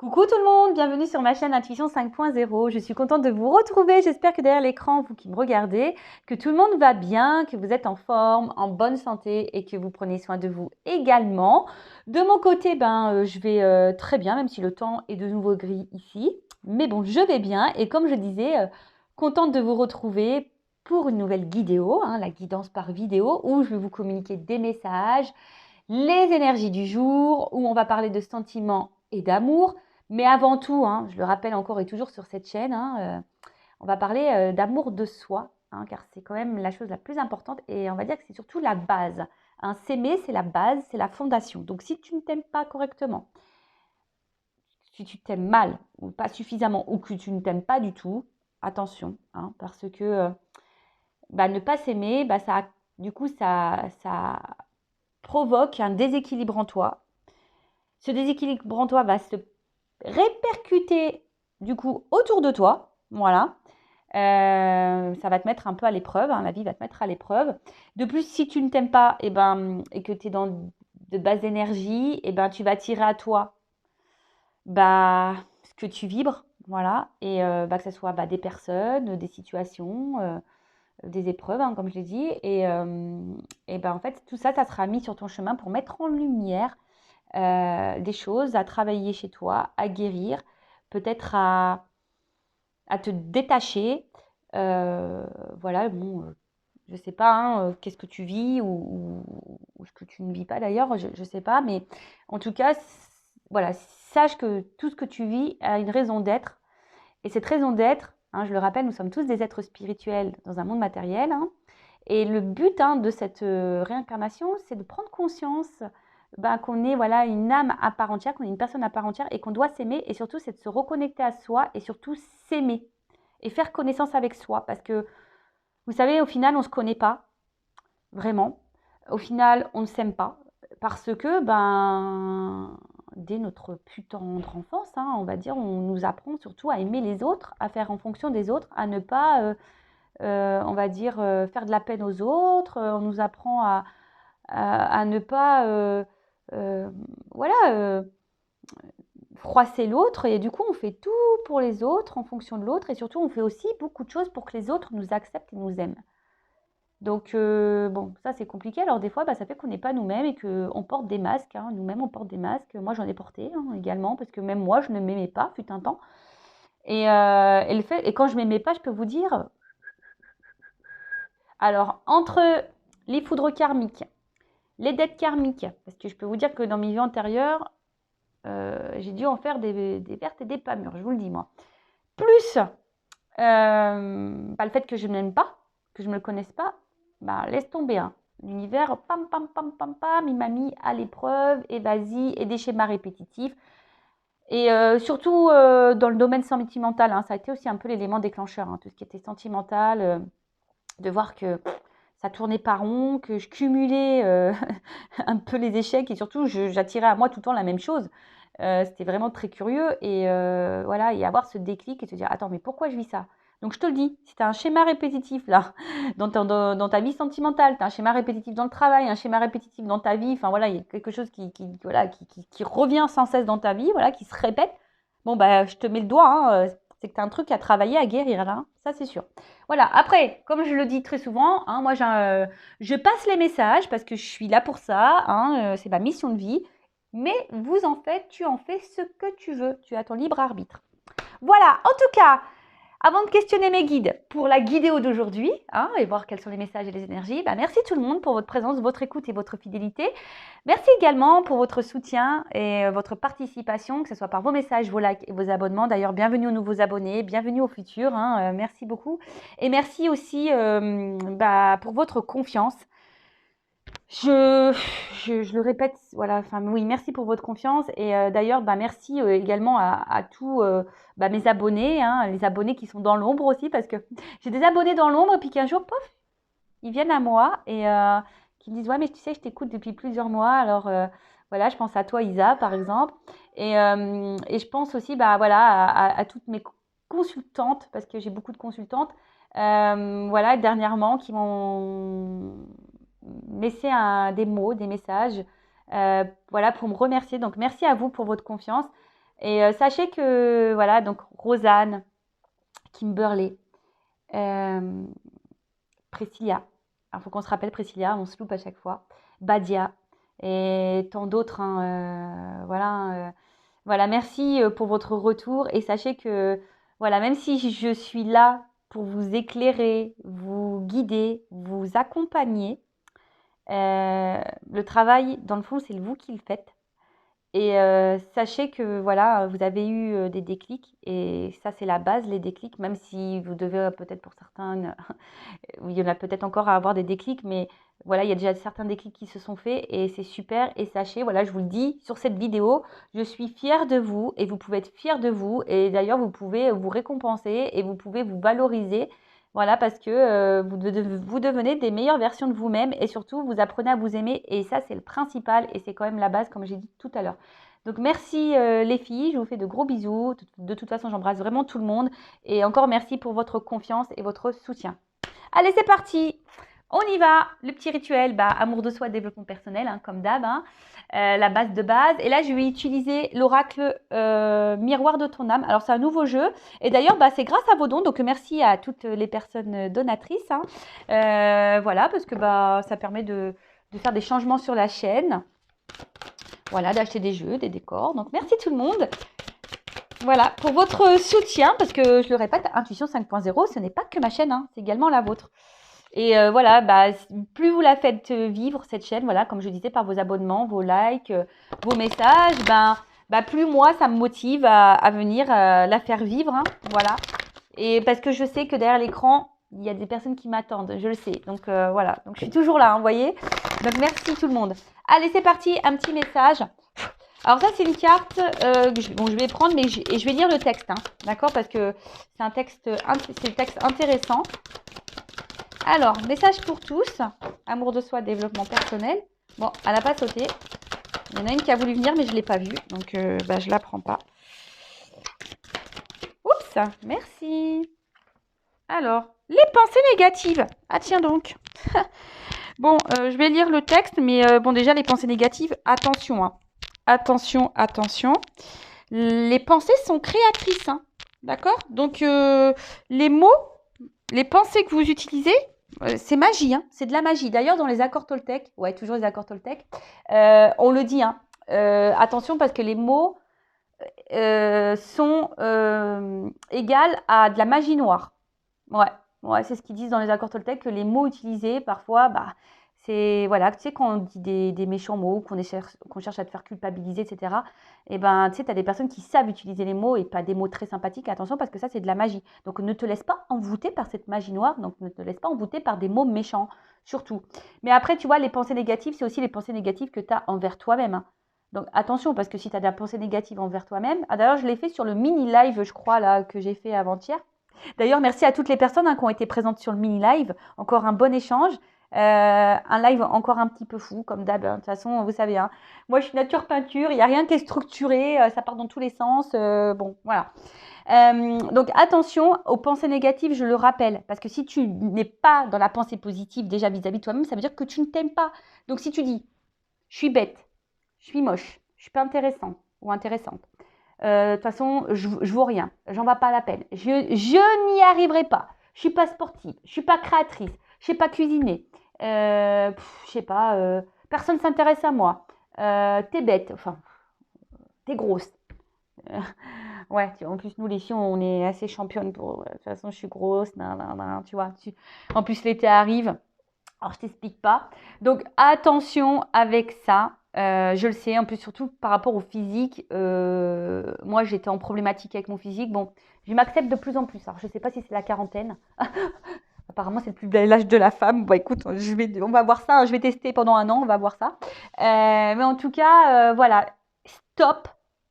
Coucou tout le monde, bienvenue sur ma chaîne Intuition 5.0. Je suis contente de vous retrouver. J'espère que derrière l'écran, vous qui me regardez, que tout le monde va bien, que vous êtes en forme, en bonne santé et que vous prenez soin de vous également. De mon côté, je vais très bien, même si le temps est de nouveau gris ici. Mais bon, je vais bien et comme je disais, contente de vous retrouver pour une nouvelle vidéo, la guidance par vidéo, où je vais vous communiquer des messages, les énergies du jour, où on va parler de sentiments et d'amour. Mais avant tout, je le rappelle encore et toujours sur cette chaîne, on va parler d'amour de soi, car c'est quand même la chose la plus importante et on va dire que c'est surtout la base. S'aimer, c'est la base, c'est la fondation. Donc si tu ne t'aimes pas correctement, si tu t'aimes mal ou pas suffisamment ou que tu ne t'aimes pas du tout, attention, parce que ne pas s'aimer, ça provoque un déséquilibre en toi. Ce déséquilibre en toi va se répercuter du coup autour de toi. Voilà. Ça va te mettre un peu à l'épreuve, la vie va te mettre à l'épreuve. De plus, si tu ne t'aimes pas et que tu es dans de basses énergies, tu vas tirer à toi ce que tu vibres, voilà, et que ce soit des personnes, des situations, des épreuves, comme je l'ai dit, en fait, tout ça, ça sera mis sur ton chemin pour mettre en lumière des choses à travailler chez toi, à guérir, peut-être à te détacher. Voilà, je ne sais pas qu'est-ce que tu vis ou ce que tu ne vis pas d'ailleurs, je ne sais pas, mais en tout cas, voilà, sache que tout ce que tu vis a une raison d'être. Et cette raison d'être, je le rappelle, nous sommes tous des êtres spirituels dans un monde matériel. Et le but de cette réincarnation, c'est de prendre conscience qu'on est une âme à part entière, qu'on est une personne à part entière et qu'on doit s'aimer. Et surtout, c'est de se reconnecter à soi et surtout s'aimer et faire connaissance avec soi. Parce que, vous savez, au final, on ne se connaît pas vraiment. Au final, on ne s'aime pas parce que, dès notre plus tendre enfance, on va dire, on nous apprend surtout à aimer les autres, à faire en fonction des autres, à ne pas on va dire, faire de la peine aux autres. On nous apprend à ne pas, voilà, froisser l'autre. Et du coup, on fait tout pour les autres, en fonction de l'autre. Et surtout, on fait aussi beaucoup de choses pour que les autres nous acceptent et nous aiment. Donc, bon, ça, c'est compliqué. Alors, des fois, ça fait qu'on n'est pas nous-mêmes et qu'on porte des masques. Nous-mêmes, on porte des masques. Moi, j'en ai porté également, parce que même moi, je ne m'aimais pas, fut un temps. Et quand je ne m'aimais pas, je peux vous dire, alors, entre les foudres karmiques, les dettes karmiques, parce que je peux vous dire que dans mes vies antérieures, j'ai dû en faire des vertes et des pas mûres, je vous le dis moi. Plus le fait que je ne m'aime pas, que je ne me connaisse pas, laisse tomber. L'univers, pam, pam, pam, pam, pam, il m'a mis à l'épreuve, et vas-y, et des schémas répétitifs. Et surtout dans le domaine sentimental, ça a été aussi un peu l'élément déclencheur, tout ce qui était sentimental, de voir que ça tournait pas rond, que je cumulais un peu les échecs et surtout j'attirais à moi tout le temps la même chose. C'était vraiment très curieux et voilà, et avoir ce déclic et se dire attends, mais pourquoi je vis ça? Donc je te le dis, si tu as un schéma répétitif là dans ta vie sentimentale, tu as un schéma répétitif dans le travail, un schéma répétitif dans ta vie, enfin voilà, il y a quelque chose qui revient sans cesse dans ta vie, voilà, qui se répète. Bon je te mets le doigt, c'est que tu as un truc à travailler, à guérir là, ça c'est sûr. Voilà, après, comme je le dis très souvent, moi je passe les messages parce que je suis là pour ça, c'est ma mission de vie. Mais tu en fais ce que tu veux, tu as ton libre arbitre. Voilà, en tout cas, avant de questionner mes guides pour la guidéo d'aujourd'hui, et voir quels sont les messages et les énergies, merci tout le monde pour votre présence, votre écoute et votre fidélité. Merci également pour votre soutien et votre participation, que ce soit par vos messages, vos likes et vos abonnements. D'ailleurs, bienvenue aux nouveaux abonnés, bienvenue aux futurs, merci beaucoup. Et merci aussi pour votre confiance. Je le répète, voilà, oui, merci pour votre confiance et d'ailleurs, merci également à tous mes abonnés, les abonnés qui sont dans l'ombre aussi, parce que j'ai des abonnés dans l'ombre, puis qu'un jour, pof, ils viennent à moi et qui me disent, ouais, mais tu sais, je t'écoute depuis plusieurs mois, alors voilà, je pense à toi, Isa, par exemple, et je pense aussi, voilà, à toutes mes consultantes, parce que j'ai beaucoup de consultantes, voilà, dernièrement, qui m'ont laissé des mots, des messages, voilà, pour me remercier. Donc, merci à vous pour votre confiance. Et sachez que, voilà, donc Rosanne, Kimberley, Priscilla, il faut qu'on se rappelle Priscilla, on se loupe à chaque fois, Badia et tant d'autres, hein, voilà. Voilà, merci pour votre retour et sachez que, voilà, même si je suis là pour vous éclairer, vous guider, vous accompagner, le travail, dans le fond, c'est vous qui le faites. Et sachez que voilà, vous avez eu des déclics et ça, c'est la base, les déclics, même si vous devez peut-être pour certains, il y en a peut-être encore à avoir des déclics, mais voilà, il y a déjà certains déclics qui se sont faits et c'est super. Et sachez, voilà, je vous le dis sur cette vidéo, je suis fière de vous et vous pouvez être fiers de vous. Et d'ailleurs, vous pouvez vous récompenser et vous pouvez vous valoriser. Voilà, parce que vous devenez des meilleures versions de vous-même et surtout, vous apprenez à vous aimer. Et ça, c'est le principal et c'est quand même la base, comme j'ai dit tout à l'heure. Donc, merci les filles, je vous fais de gros bisous. De toute façon, j'embrasse vraiment tout le monde. Et encore merci pour votre confiance et votre soutien. Allez, c'est parti. On y va. Le petit rituel, amour de soi, développement personnel, hein, comme d'hab, hein, la base de base. Et là, je vais utiliser l'oracle miroir de ton âme. Alors, c'est un nouveau jeu. Et d'ailleurs, c'est grâce à vos dons. Donc, merci à toutes les personnes donatrices. Hein. Voilà, parce que ça permet de faire des changements sur la chaîne. Voilà, d'acheter des jeux, des décors. Donc, merci tout le monde. Voilà, pour votre soutien, parce que je le répète, Intuition 5.0, ce n'est pas que ma chaîne, hein, c'est également la vôtre. Et voilà, plus vous la faites vivre, cette chaîne, voilà, comme je disais, par vos abonnements, vos likes, vos messages, plus moi, ça me motive à venir la faire vivre, hein, voilà. Et parce que je sais que derrière l'écran, il y a des personnes qui m'attendent, je le sais. Donc voilà, donc je suis toujours là, hein, vous voyez. Donc merci tout le monde. Allez, c'est parti, un petit message. Alors ça, c'est une carte que je vais prendre, mais je vais lire le texte, hein, d'accord, parce que c'est un texte intéressant. Alors, message pour tous, amour de soi, développement personnel. Bon, elle n'a pas sauté. Il y en a une qui a voulu venir, mais je ne l'ai pas vue, donc je ne la prends pas. Oups, merci. Alors, les pensées négatives. Ah tiens donc. Bon, je vais lire le texte, mais bon, déjà, les pensées négatives, attention, hein. Attention, attention. Les pensées sont créatrices, hein, d'accord? Donc, les mots, les pensées que vous utilisez, c'est magie, hein, c'est de la magie. D'ailleurs, dans les accords Toltec, ouais, toujours les accords Toltec, on le dit, hein, attention parce que les mots sont égales à de la magie noire. Ouais, c'est ce qu'ils disent dans les accords Toltec, que les mots utilisés, parfois, c'est, voilà, tu sais, quand on dit des méchants mots, qu'on cherche à te faire culpabiliser, etc., et tu sais, tu as des personnes qui savent utiliser les mots et pas des mots très sympathiques. Attention, parce que ça, c'est de la magie. Donc, ne te laisse pas envoûter par cette magie noire, donc ne te laisse pas envoûter par des mots méchants, surtout. Mais après, tu vois, les pensées négatives, c'est aussi les pensées négatives que tu as envers toi-même, hein. Donc, attention, parce que si tu as des pensées négatives envers toi-même, d'ailleurs, je l'ai fait sur le mini-live, je crois, là, que j'ai fait avant-hier. D'ailleurs, merci à toutes les personnes qui ont été présentes sur le mini-live. Encore un bon échange. Un live encore un petit peu fou, comme d'hab. De toute façon, vous savez, hein, moi, je suis nature peinture. Il n'y a rien qui est structuré. Ça part dans tous les sens. Bon, voilà. Donc, attention aux pensées négatives, je le rappelle. Parce que si tu n'es pas dans la pensée positive déjà vis-à-vis de toi-même, ça veut dire que tu ne t'aimes pas. Donc, si tu dis, je suis bête, je suis moche, je suis pas intéressant ou intéressante. De toute façon, je vaux rien, j'en vas pas la peine. Je n'y arriverai pas. Je suis pas sportive, je suis pas créatrice, je sais pas cuisiner. Je sais pas, personne s'intéresse à moi. T'es bête, enfin, t'es grosse. Ouais, en plus, nous, les filles, on est assez championnes pour. De toute façon, je suis grosse, tu vois. En plus, l'été arrive. Alors, je t'explique pas. Donc, attention avec ça. Je le sais, en plus, surtout par rapport au physique. Moi, j'étais en problématique avec mon physique. Bon, je m'accepte de plus en plus. Alors, je ne sais pas si c'est la quarantaine. Apparemment, c'est le plus bel âge de la femme. Bon, écoute, on va voir ça. Je vais tester pendant 1 an. On va voir ça. Mais en tout cas, voilà. Stop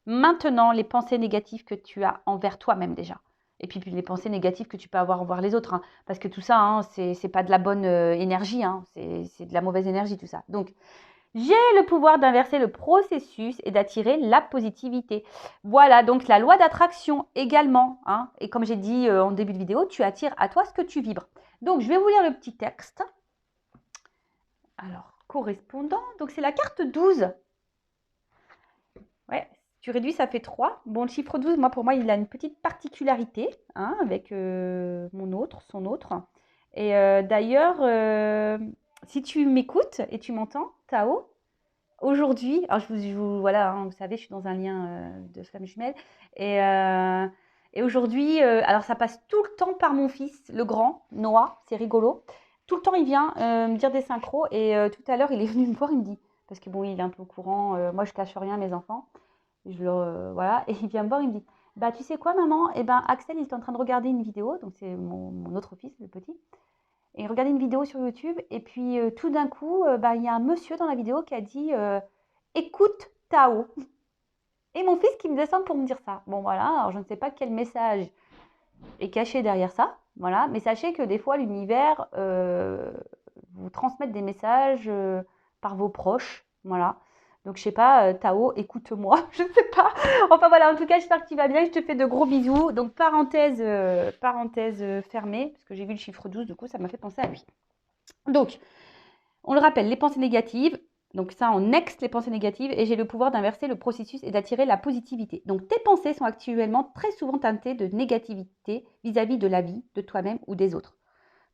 maintenant les pensées négatives que tu as envers toi-même déjà. Et puis les pensées négatives que tu peux avoir envers les autres, hein, parce que tout ça, hein, c'est pas de la bonne énergie, hein, c'est de la mauvaise énergie tout ça. Donc, j'ai le pouvoir d'inverser le processus et d'attirer la positivité. Voilà, donc la loi d'attraction également, hein, et comme j'ai dit en début de vidéo, tu attires à toi ce que tu vibres. Donc, je vais vous lire le petit texte. Alors, correspondant, donc c'est la carte 12. Ouais, Tu réduis, ça fait 3. Bon, le chiffre 12, moi, pour moi, il a une petite particularité hein, avec son autre. Et d'ailleurs, si tu m'écoutes et tu m'entends, Tao, aujourd'hui, alors voilà, hein, vous savez, je suis dans un lien de flamme jumelle. Et, euh, et aujourd'hui, alors ça passe tout le temps par mon fils, le grand, Noah, c'est rigolo. Tout le temps, il vient me dire des synchros. Et tout à l'heure, il est venu me voir, il me dit, parce que bon, il est un peu au courant, moi je cache rien à mes enfants. Voilà, et il vient me voir, il me dit, bah tu sais quoi maman, eh ben Axel il est en train de regarder une vidéo, donc c'est mon autre fils, le petit, et il regardait une vidéo sur YouTube, et puis tout d'un coup, bah, il y a un monsieur dans la vidéo qui a dit, écoute Tao. Et mon fils qui me descend pour me dire ça. Bon voilà, alors je ne sais pas quel message est caché derrière ça, voilà, mais sachez que des fois l'univers vous transmet des messages par vos proches, voilà. Donc je sais pas, Tao, écoute-moi, je sais pas. Enfin voilà, en tout cas j'espère que tu vas bien, je te fais de gros bisous. Donc parenthèse fermée, parce que j'ai vu le chiffre 12, du coup ça m'a fait penser à lui. Donc, on le rappelle, les pensées négatives, donc ça on next les pensées négatives et j'ai le pouvoir d'inverser le processus et d'attirer la positivité. Donc tes pensées sont actuellement très souvent teintées de négativité vis-à-vis de la vie, de toi-même ou des autres.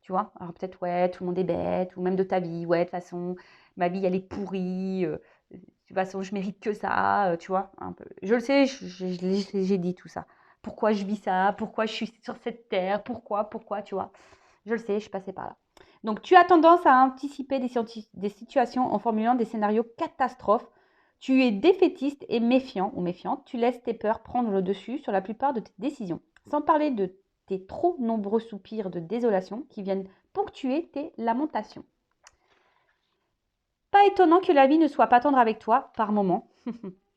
Tu vois, alors peut-être ouais, tout le monde est bête, ou même de ta vie, ouais, de toute façon, ma vie elle est pourrie, de toute façon je mérite que ça, tu vois, un peu. Je le sais, j'ai dit tout ça. Pourquoi je vis ça? Pourquoi je suis sur cette terre? Pourquoi, tu vois? Je le sais, je suis passée par là. Donc, tu as tendance à anticiper des situations en formulant des scénarios catastrophes. Tu es défaitiste et méfiant ou méfiante. Tu laisses tes peurs prendre le dessus sur la plupart de tes décisions. Sans parler de tes trop nombreux soupirs de désolation qui viennent ponctuer tes lamentations. Pas étonnant que la vie ne soit pas tendre avec toi par moments.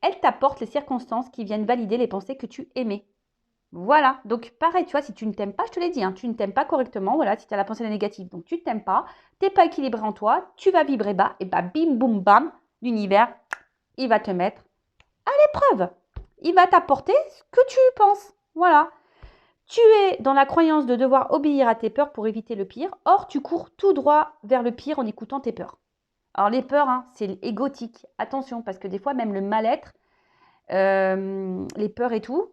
Elle t'apporte les circonstances qui viennent valider les pensées que tu aimais. Voilà, donc pareil, tu vois, si tu ne t'aimes pas, je te l'ai dit, hein, tu ne t'aimes pas correctement, voilà, si tu as la pensée négative, donc tu ne t'aimes pas, tu n'es pas équilibré en toi, tu vas vibrer bas, et bah bim, boum, bam, l'univers, il va te mettre à l'épreuve. Il va t'apporter ce que tu penses. Voilà. Tu es dans la croyance de devoir obéir à tes peurs pour éviter le pire, or tu cours tout droit vers le pire en écoutant tes peurs. Alors les peurs, hein, c'est égotique, attention, parce que des fois même le mal-être, les peurs et tout,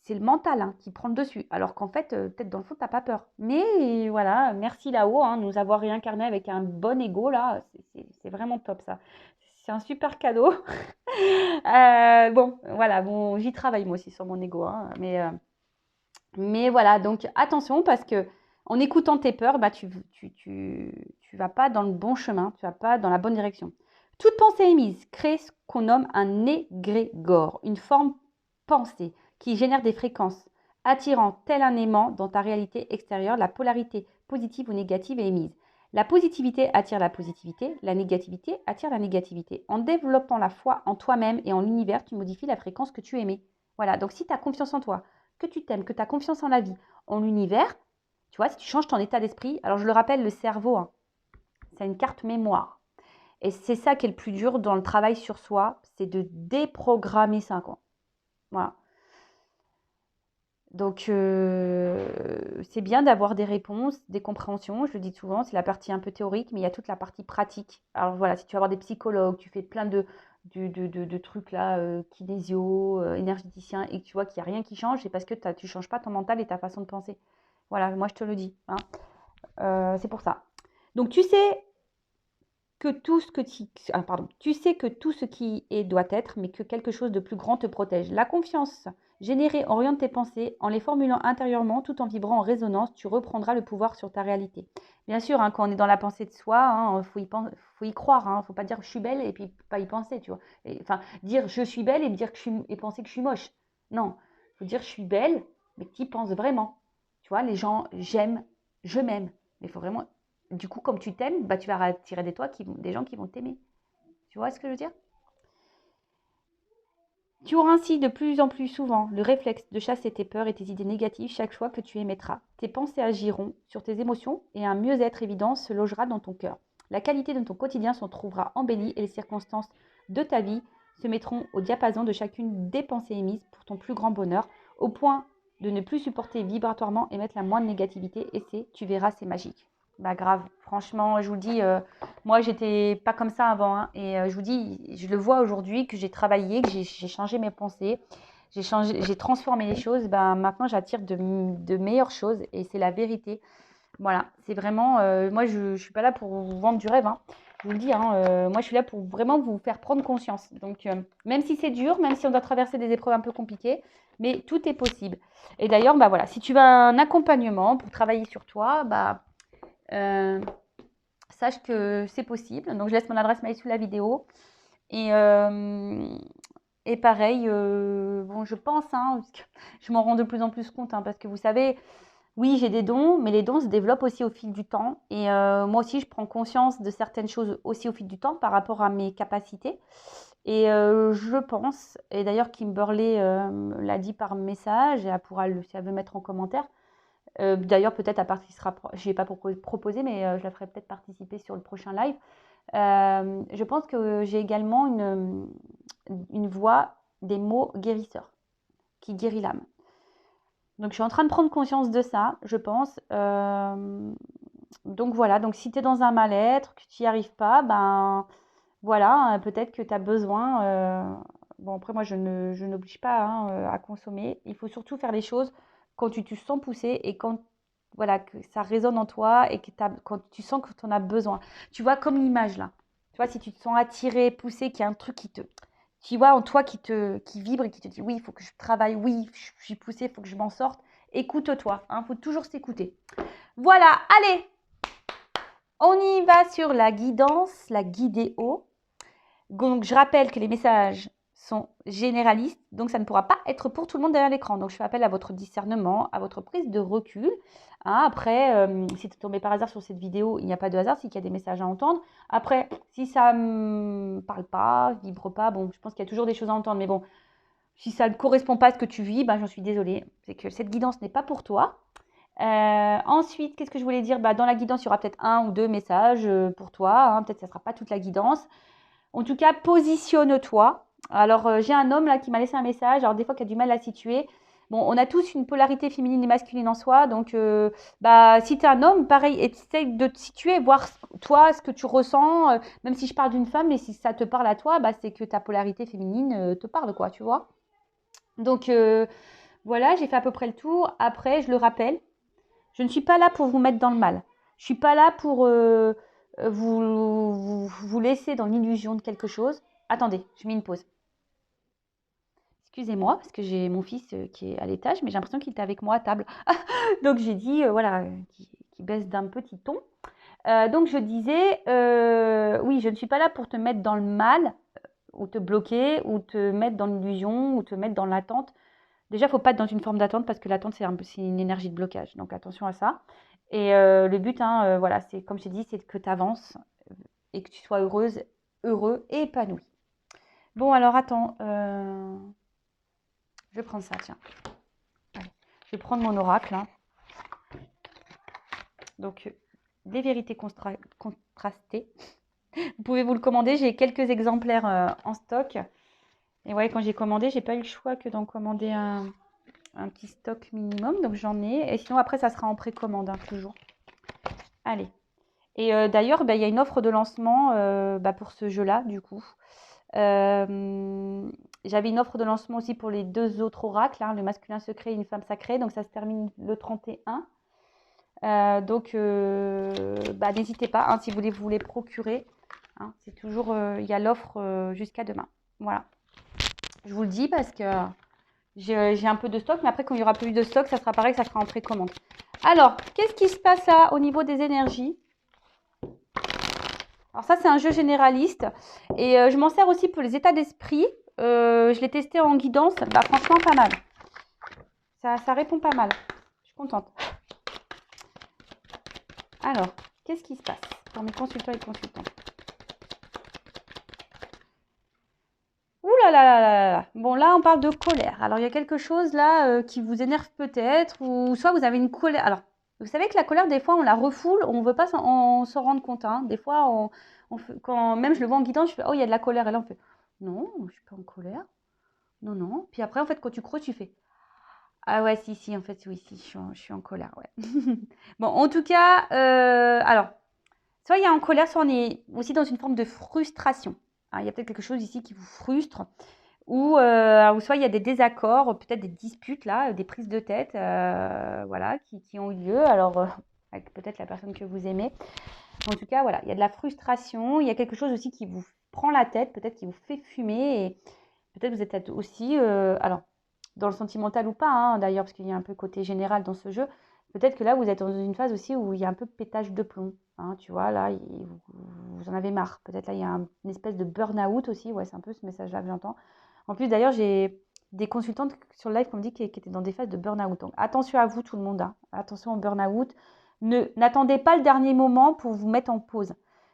c'est le mental hein, qui prend le dessus. Alors qu'en fait, peut-être dans le fond, tu n'as pas peur. Mais voilà, merci là-haut, hein, nous avoir réincarné avec un bon ego, là, c'est vraiment top ça. C'est un super cadeau. Bon, voilà, bon, j'y travaille moi aussi sur mon ego. Hein, mais voilà, donc attention parce que en écoutant tes peurs, bah, tu vas pas dans le bon chemin, tu vas pas dans la bonne direction. Toute pensée émise crée ce qu'on nomme un égrégore, une forme pensée qui génère des fréquences, attirant tel un aimant dans ta réalité extérieure, la polarité positive ou négative est émise. La positivité attire la positivité, la négativité attire la négativité. En développant la foi en toi-même et en l'univers, tu modifies la fréquence que tu émets. Voilà, donc si tu as confiance en toi, que tu t'aimes, que tu as confiance en la vie, en l'univers, tu vois, si tu changes ton état d'esprit, alors je le rappelle, le cerveau, hein, c'est une carte mémoire. Et c'est ça qui est le plus dur dans le travail sur soi, c'est de déprogrammer ça, quoi. Voilà. Donc, c'est bien d'avoir des réponses, des compréhensions. Je le dis souvent, c'est la partie un peu théorique, mais il y a toute la partie pratique. Alors voilà, si tu vas voir des psychologues, tu fais plein de trucs là, kinésio, énergéticien, et que tu vois qu'il n'y a rien qui change, c'est parce que tu ne changes pas ton mental et ta façon de penser. Voilà, moi je te le dis. Hein. C'est pour ça. Donc tu sais que tout ce que tu sais que tout ce qui est doit être, mais que quelque chose de plus grand te protège. La confiance générée oriente tes pensées en les formulant intérieurement, tout en vibrant en résonance, tu reprendras le pouvoir sur ta réalité. Bien sûr, hein, quand on est dans la pensée de soi, hein, faut y croire. Hein, faut pas dire je suis belle et puis pas y penser, tu vois. Enfin, dire je suis belle et me dire que et penser que je suis moche. Non, faut dire je suis belle, mais que tu y penses vraiment. Tu vois, les gens j'aime, je m'aime. Mais il faut vraiment du coup, comme tu t'aimes, bah, tu vas attirer des gens qui vont t'aimer. Tu vois ce que je veux dire? Tu auras ainsi de plus en plus souvent le réflexe de chasser tes peurs et tes idées négatives chaque fois que tu émettras. Tes pensées agiront sur tes émotions et un mieux-être évident se logera dans ton cœur. La qualité de ton quotidien s'en trouvera embellie et les circonstances de ta vie se mettront au diapason de chacune des pensées émises pour ton plus grand bonheur, au point de ne plus supporter vibratoirement et mettre la moindre négativité. Et tu verras, c'est magique. Bah grave, franchement, je vous le dis, moi j'étais pas comme ça avant, hein, et je vous dis, je le vois aujourd'hui que j'ai travaillé, que j'ai changé mes pensées, j'ai transformé les choses. Ben maintenant j'attire de meilleures choses et c'est la vérité. Voilà, c'est vraiment, moi je suis pas là pour vous vendre du rêve, hein. Je vous le dis, hein, moi je suis là pour vraiment vous faire prendre conscience. Donc même si c'est dur, même si on doit traverser des épreuves un peu compliquées, mais tout est possible. Et d'ailleurs, bah voilà, si tu veux un accompagnement pour travailler sur toi, bah euh, sache que c'est possible. Donc, je laisse mon adresse mail sous la vidéo. Et, euh, et pareil, bon, je pense, hein, parce que je m'en rends de plus en plus compte, hein, parce que vous savez, oui, j'ai des dons, mais les dons se développent aussi au fil du temps. Et moi aussi, je prends conscience de certaines choses aussi au fil du temps par rapport à mes capacités. Et je pense, et d'ailleurs Kimberly l'a dit par message, et elle pourra si elle veut mettre en commentaire, d'ailleurs, peut-être à participera, je n'ai pas proposé, mais je la ferai peut-être participer sur le prochain live. Je pense que j'ai également une voix, des mots guérisseurs, qui guérit l'âme. Donc, je suis en train de prendre conscience de ça, je pense. Donc, voilà. Donc, si tu es dans un mal-être, que tu n'y arrives pas, ben voilà, peut-être que tu as besoin. Bon, après, moi, je n'oblige pas, hein, à consommer. Il faut surtout faire les choses quand tu te sens poussé et quand voilà, que ça résonne en toi et que quand tu sens que tu en as besoin. Tu vois, comme l'image là. Tu vois, si tu te sens attiré, poussé, qu'il y a un truc tu vois, en toi qui vibre et qui te dit oui, il faut que je travaille, oui, je suis poussé, il faut que je m'en sorte. Écoute-toi, hein, faut toujours s'écouter. Voilà, allez, on y va sur la guidance, la guidéo. Donc, je rappelle que les messages sont généralistes, donc ça ne pourra pas être pour tout le monde derrière l'écran. Donc, je fais appel à votre discernement, à votre prise de recul. Hein, après, si tu es tombé par hasard sur cette vidéo, il n'y a pas de hasard, c'est qu'il y a des messages à entendre. Après, si ça ne parle pas, vibre pas, bon, je pense qu'il y a toujours des choses à entendre, mais bon, si ça ne correspond pas à ce que tu vis, ben, j'en suis désolée. C'est que cette guidance n'est pas pour toi. Ensuite, qu'est-ce que je voulais dire? Bah, dans la guidance, il y aura peut-être un ou deux messages pour toi. Hein, peut-être que ça ne sera pas toute la guidance. En tout cas, positionne-toi. Alors, j'ai un homme là qui m'a laissé un message. Alors, des fois, qui a du mal à situer. Bon, on a tous une polarité féminine et masculine en soi. Donc, bah, si tu es un homme, pareil, essaye de te situer, voir toi ce que tu ressens. Même si je parle d'une femme, mais si ça te parle à toi, bah, c'est que ta polarité féminine te parle, quoi, tu vois. Donc, voilà, j'ai fait à peu près le tour. Après, je le rappelle, je ne suis pas là pour vous mettre dans le mal. Je ne suis pas là pour vous laisser dans l'illusion de quelque chose. Attendez, je mets une pause. Excusez-moi, parce que j'ai mon fils qui est à l'étage, mais j'ai l'impression qu'il était avec moi à table. Donc j'ai dit, voilà, qui baisse d'un petit ton. Donc je disais, oui, je ne suis pas là pour te mettre dans le mal, ou te bloquer, ou te mettre dans l'illusion, ou te mettre dans l'attente. Déjà, il ne faut pas être dans une forme d'attente parce que l'attente, c'est une énergie de blocage. Donc, attention à ça. Et le but, hein, voilà, c'est comme je t'ai dit, c'est que tu avances et que tu sois heureuse, heureux et épanoui. Bon, alors attends. Je vais prendre ça, tiens. Allez. Je vais prendre mon oracle. Hein. Donc, des vérités contrastées. Vous pouvez vous le commander. J'ai quelques exemplaires en stock. Et ouais, quand j'ai commandé, j'ai pas eu le choix que d'en commander un petit stock minimum, donc j'en ai. Et sinon, après, ça sera en précommande, hein, toujours. Allez. Et d'ailleurs, bah, il y a une offre de lancement bah, pour ce jeu-là, du coup. J'avais une offre de lancement aussi pour les deux autres oracles, hein, le masculin secret et une femme sacrée. Donc, ça se termine le 31. Donc, bah, n'hésitez pas, hein, si vous voulez les procurer. Hein, c'est toujours, il y a l'offre jusqu'à demain. Voilà. Je vous le dis parce que j'ai un peu de stock, mais après, quand il n'y aura plus de stock, ça sera pareil, ça sera en précommande. Alors, qu'est-ce qui se passe là au niveau des énergies? Alors ça, c'est un jeu généraliste. Et je m'en sers aussi pour les états d'esprit. Je l'ai testé en guidance. Bah, franchement, pas mal. Ça répond pas mal. Je suis contente. Alors, qu'est-ce qui se passe pour mes consultants et consultantes? Ouh là là là là là. Bon, là, on parle de colère. Alors, il y a quelque chose là qui vous énerve peut-être. Ou soit vous avez une colère. Alors, vous savez que la colère, des fois, on la refoule. On ne veut pas s'en rendre compte. Hein. Des fois, quand même je le vois en guidance, je fais, oh, il y a de la colère. Et là, on fait, non, je ne suis pas en colère. Non, non. Puis après, en fait, quand tu creuses, tu fais, Ah ouais, si, en fait, oui, si, je suis en colère, ouais. Bon, en tout cas, alors, soit il y a en colère, soit on est aussi dans une forme de frustration. Hein, il y a peut-être quelque chose ici qui vous frustre, ou soit il y a des désaccords, peut-être des disputes là, des prises de tête, voilà, qui ont eu lieu. Alors, avec peut-être la personne que vous aimez. En tout cas, voilà, il y a de la frustration, il y a quelque chose aussi qui vous prend la tête, peut-être qui vous fait fumer, et peut-être vous êtes aussi, alors, dans le sentimental ou pas, hein, d'ailleurs, parce qu'il y a un peu côté général dans ce jeu, peut-être que là, vous êtes dans une phase aussi où il y a un peu de pétage de plomb, hein, tu vois, là, vous en avez marre. Peut-être là, il y a une espèce de burn-out aussi, ouais, c'est un peu ce message-là que j'entends. En plus, d'ailleurs, j'ai des consultantes sur le live qui m'ont dit qu'elles étaient dans des phases de burn-out. Donc, attention à vous, tout le monde, hein. Attention au burn-out. N'attendez pas le dernier moment pour vous mettre en pause.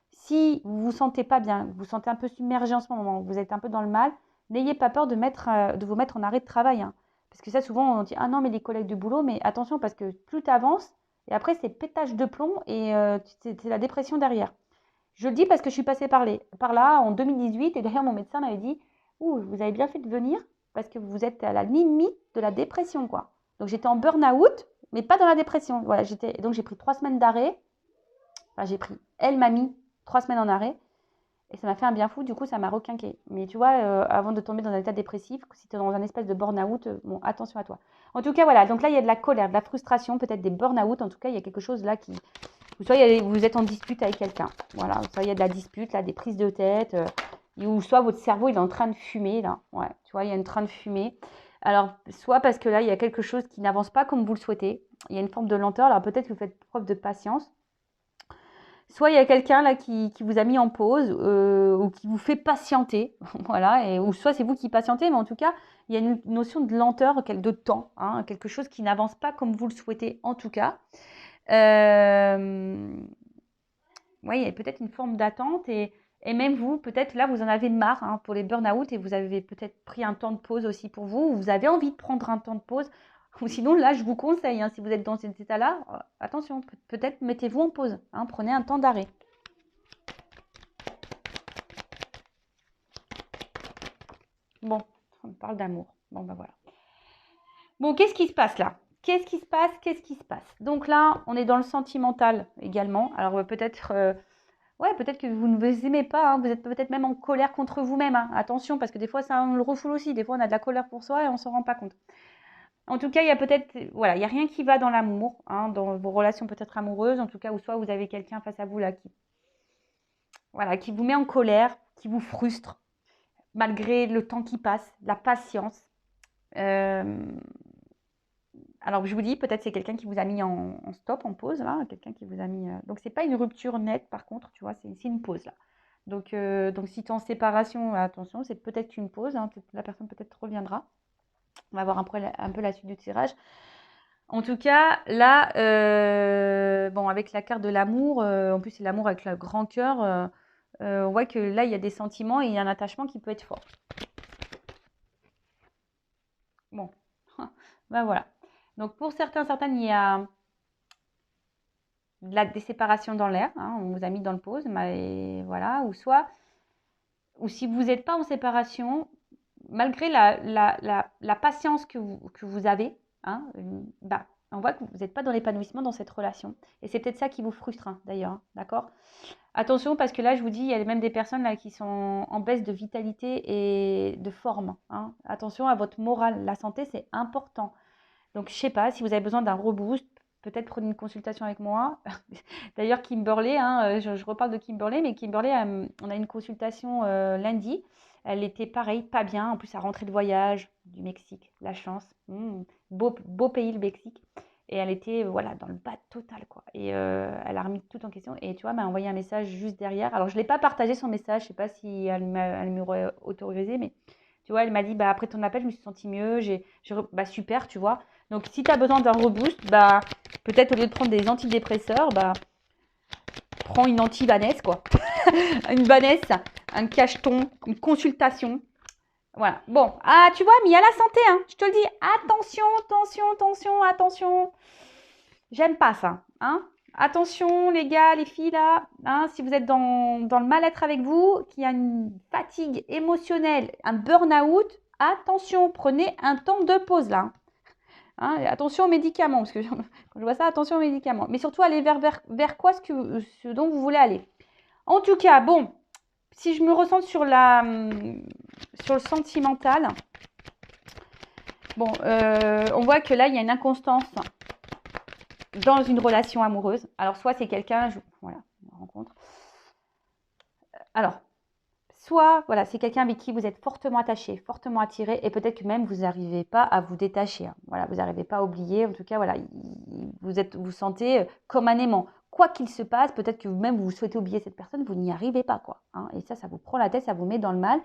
Si vous vous sentez pas bien, vous vous sentez un peu submergé en ce moment, vous êtes un peu dans le mal, n'ayez pas peur de vous mettre en arrêt de travail, hein. Parce que ça, souvent, on dit, ah non, mais les collègues de boulot, mais attention, parce que plus tu avances, et après, c'est pétage de plomb, et c'est la dépression derrière. Je le dis parce que je suis passée par là en 2018, et d'ailleurs, mon médecin m'avait dit, ouh, vous avez bien fait de venir, parce que vous êtes à la limite de la dépression, quoi. Donc, j'étais en burn-out, mais pas dans la dépression. Voilà, donc j'ai pris 3 semaines d'arrêt. Enfin, elle m'a mis 3 semaines en arrêt. Et ça m'a fait un bien fou, du coup, ça m'a requinqué. Mais tu vois, avant de tomber dans un état dépressif, si tu es dans un espèce de burn-out, bon, attention à toi. En tout cas, voilà. Donc là, il y a de la colère, de la frustration, peut-être des burn-out. En tout cas, il y a quelque chose là qui. Soit vous êtes en dispute avec quelqu'un. Voilà. Soit il y a de la dispute, là, des prises de tête. Ou soit votre cerveau, il est en train de fumer, là. Ouais, tu vois, il est en train de fumer. Alors, soit parce que là, il y a quelque chose qui n'avance pas comme vous le souhaitez. Il y a une forme de lenteur. Alors, peut-être que vous faites preuve de patience. Soit il y a quelqu'un là qui vous a mis en pause ou qui vous fait patienter, voilà, ou soit c'est vous qui patientez, mais en tout cas, il y a une notion de lenteur, de temps, hein, quelque chose qui n'avance pas comme vous le souhaitez en tout cas. Oui, il y a peut-être une forme d'attente et même vous, peut-être là, vous en avez marre, hein, pour les burn-out et vous avez peut-être pris un temps de pause aussi pour vous, ou vous avez envie de prendre un temps de pause. Ou sinon, là, je vous conseille, hein, si vous êtes dans cet état-là, attention, peut-être mettez-vous en pause, hein, prenez un temps d'arrêt. Bon, on parle d'amour. Bon, ben voilà. Bon, qu'est-ce qui se passe là? Qu'est-ce qui se passe? Qu'est-ce qui se passe? Donc là, on est dans le sentimental également. Alors peut-être ouais, peut-être que vous ne vous aimez pas, hein. Vous êtes peut-être même en colère contre vous-même, hein. Attention, parce que des fois, ça, on le refoule aussi. Des fois, on a de la colère pour soi et on ne s'en rend pas compte. En tout cas, il y a peut-être, voilà, il n'y a rien qui va dans l'amour, hein, dans vos relations peut-être amoureuses, en tout cas, ou soit vous avez quelqu'un face à vous là voilà, qui vous met en colère, qui vous frustre, malgré le temps qui passe, la patience. Euh, alors, je vous dis, peut-être c'est quelqu'un qui vous a mis en stop, en pause, là, quelqu'un qui vous a mis. Donc, c'est pas une rupture nette, par contre, tu vois, c'est une pause, là. Donc si tu es en séparation, attention, c'est peut-être une pause, hein, la personne peut-être reviendra. On va voir un peu la suite du tirage. En tout cas, là, bon, avec la carte de l'amour, en plus c'est l'amour avec le grand cœur, on voit que là, il y a des sentiments et il y a un attachement qui peut être fort. Bon, ben voilà. Donc pour certaines, il y a des séparations dans l'air, hein, on vous a mis dans le pause, mais voilà, ou si vous n'êtes pas en séparation, malgré la patience que vous avez, hein, bah, on voit que vous n'êtes pas dans l'épanouissement dans cette relation. Et c'est peut-être ça qui vous frustre, hein, d'ailleurs, hein, d'accord? Attention, parce que là, je vous dis, il y a même des personnes là, qui sont en baisse de vitalité et de forme, hein. Attention à votre morale. La santé, c'est important. Donc, je ne sais pas, si vous avez besoin d'un reboost, peut-être prenez une consultation avec moi. D'ailleurs, Kimberley, hein, je reparle de Kimberley, mais Kimberley, on a une consultation lundi. Elle était pareil, pas bien. En plus, elle rentrait de voyage du Mexique, la chance. Beau pays, le Mexique. Et elle était voilà, dans le bas total, quoi. Et elle a remis tout en question. Et tu vois, elle m'a envoyé un message juste derrière. Alors, je ne l'ai pas partagé son message. Je ne sais pas si elle m'aurait autorisé, mais tu vois, elle m'a dit, bah, après ton appel, je me suis sentie mieux. Bah, super, tu vois. Donc, si tu as besoin d'un reboost, bah, peut-être au lieu de prendre des antidépresseurs, bah, prends une anti-Vanesse, quoi. Une Vanesse, un cacheton, une consultation. Voilà. Bon, ah, tu vois, mais il y a la santé, hein. Je te le dis, attention, attention, attention, attention. J'aime pas ça, hein. Attention, les gars, les filles, là, hein, si vous êtes dans le mal-être avec vous, qu'il y a une fatigue émotionnelle, un burn-out, attention, prenez un temps de pause, là. Hein, attention aux médicaments, parce que quand je vois ça, attention aux médicaments. Mais surtout, aller vers quoi ce dont vous voulez aller. En tout cas, bon, si je me ressens sur le sentimental, bon, on voit que là, il y a une inconstance dans une relation amoureuse. Alors, soit c'est quelqu'un, voilà, une rencontre. Alors, soit, voilà, c'est quelqu'un avec qui vous êtes fortement attaché, fortement attiré, et peut-être que même vous n'arrivez pas à vous détacher. Hein. Voilà, vous n'arrivez pas à oublier. En tout cas, voilà, vous sentez comme un aimant. Quoi qu'il se passe, peut-être que vous-même vous souhaitez oublier cette personne, vous n'y arrivez pas, quoi. Hein. Et ça vous prend la tête, ça vous met dans le mal,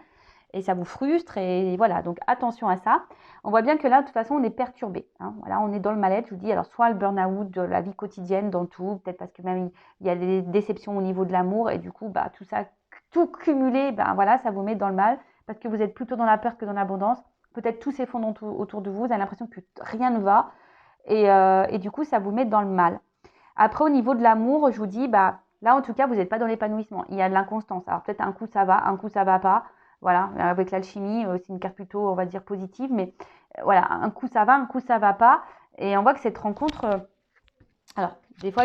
et ça vous frustre. Et voilà, donc attention à ça. On voit bien que là, de toute façon, on est perturbé. Hein. Voilà, on est dans le mal-être. Je vous dis, alors soit le burn-out de la vie quotidienne, dans tout, peut-être parce que même il y a des déceptions au niveau de l'amour, et du coup, bah tout ça. Tout cumulé, ben voilà, ça vous met dans le mal parce que vous êtes plutôt dans la peur que dans l'abondance. Peut-être tout s'effondre autour de vous, vous avez l'impression que rien ne va et du coup, ça vous met dans le mal. Après, au niveau de l'amour, je vous dis, bah là, en tout cas, vous n'êtes pas dans l'épanouissement. Il y a de l'inconstance. Alors peut-être un coup ça va, un coup ça va pas. Voilà, avec l'alchimie, c'est une carte plutôt, on va dire, positive, mais voilà, un coup ça va, un coup ça va pas. Et on voit que cette rencontre, alors, des fois,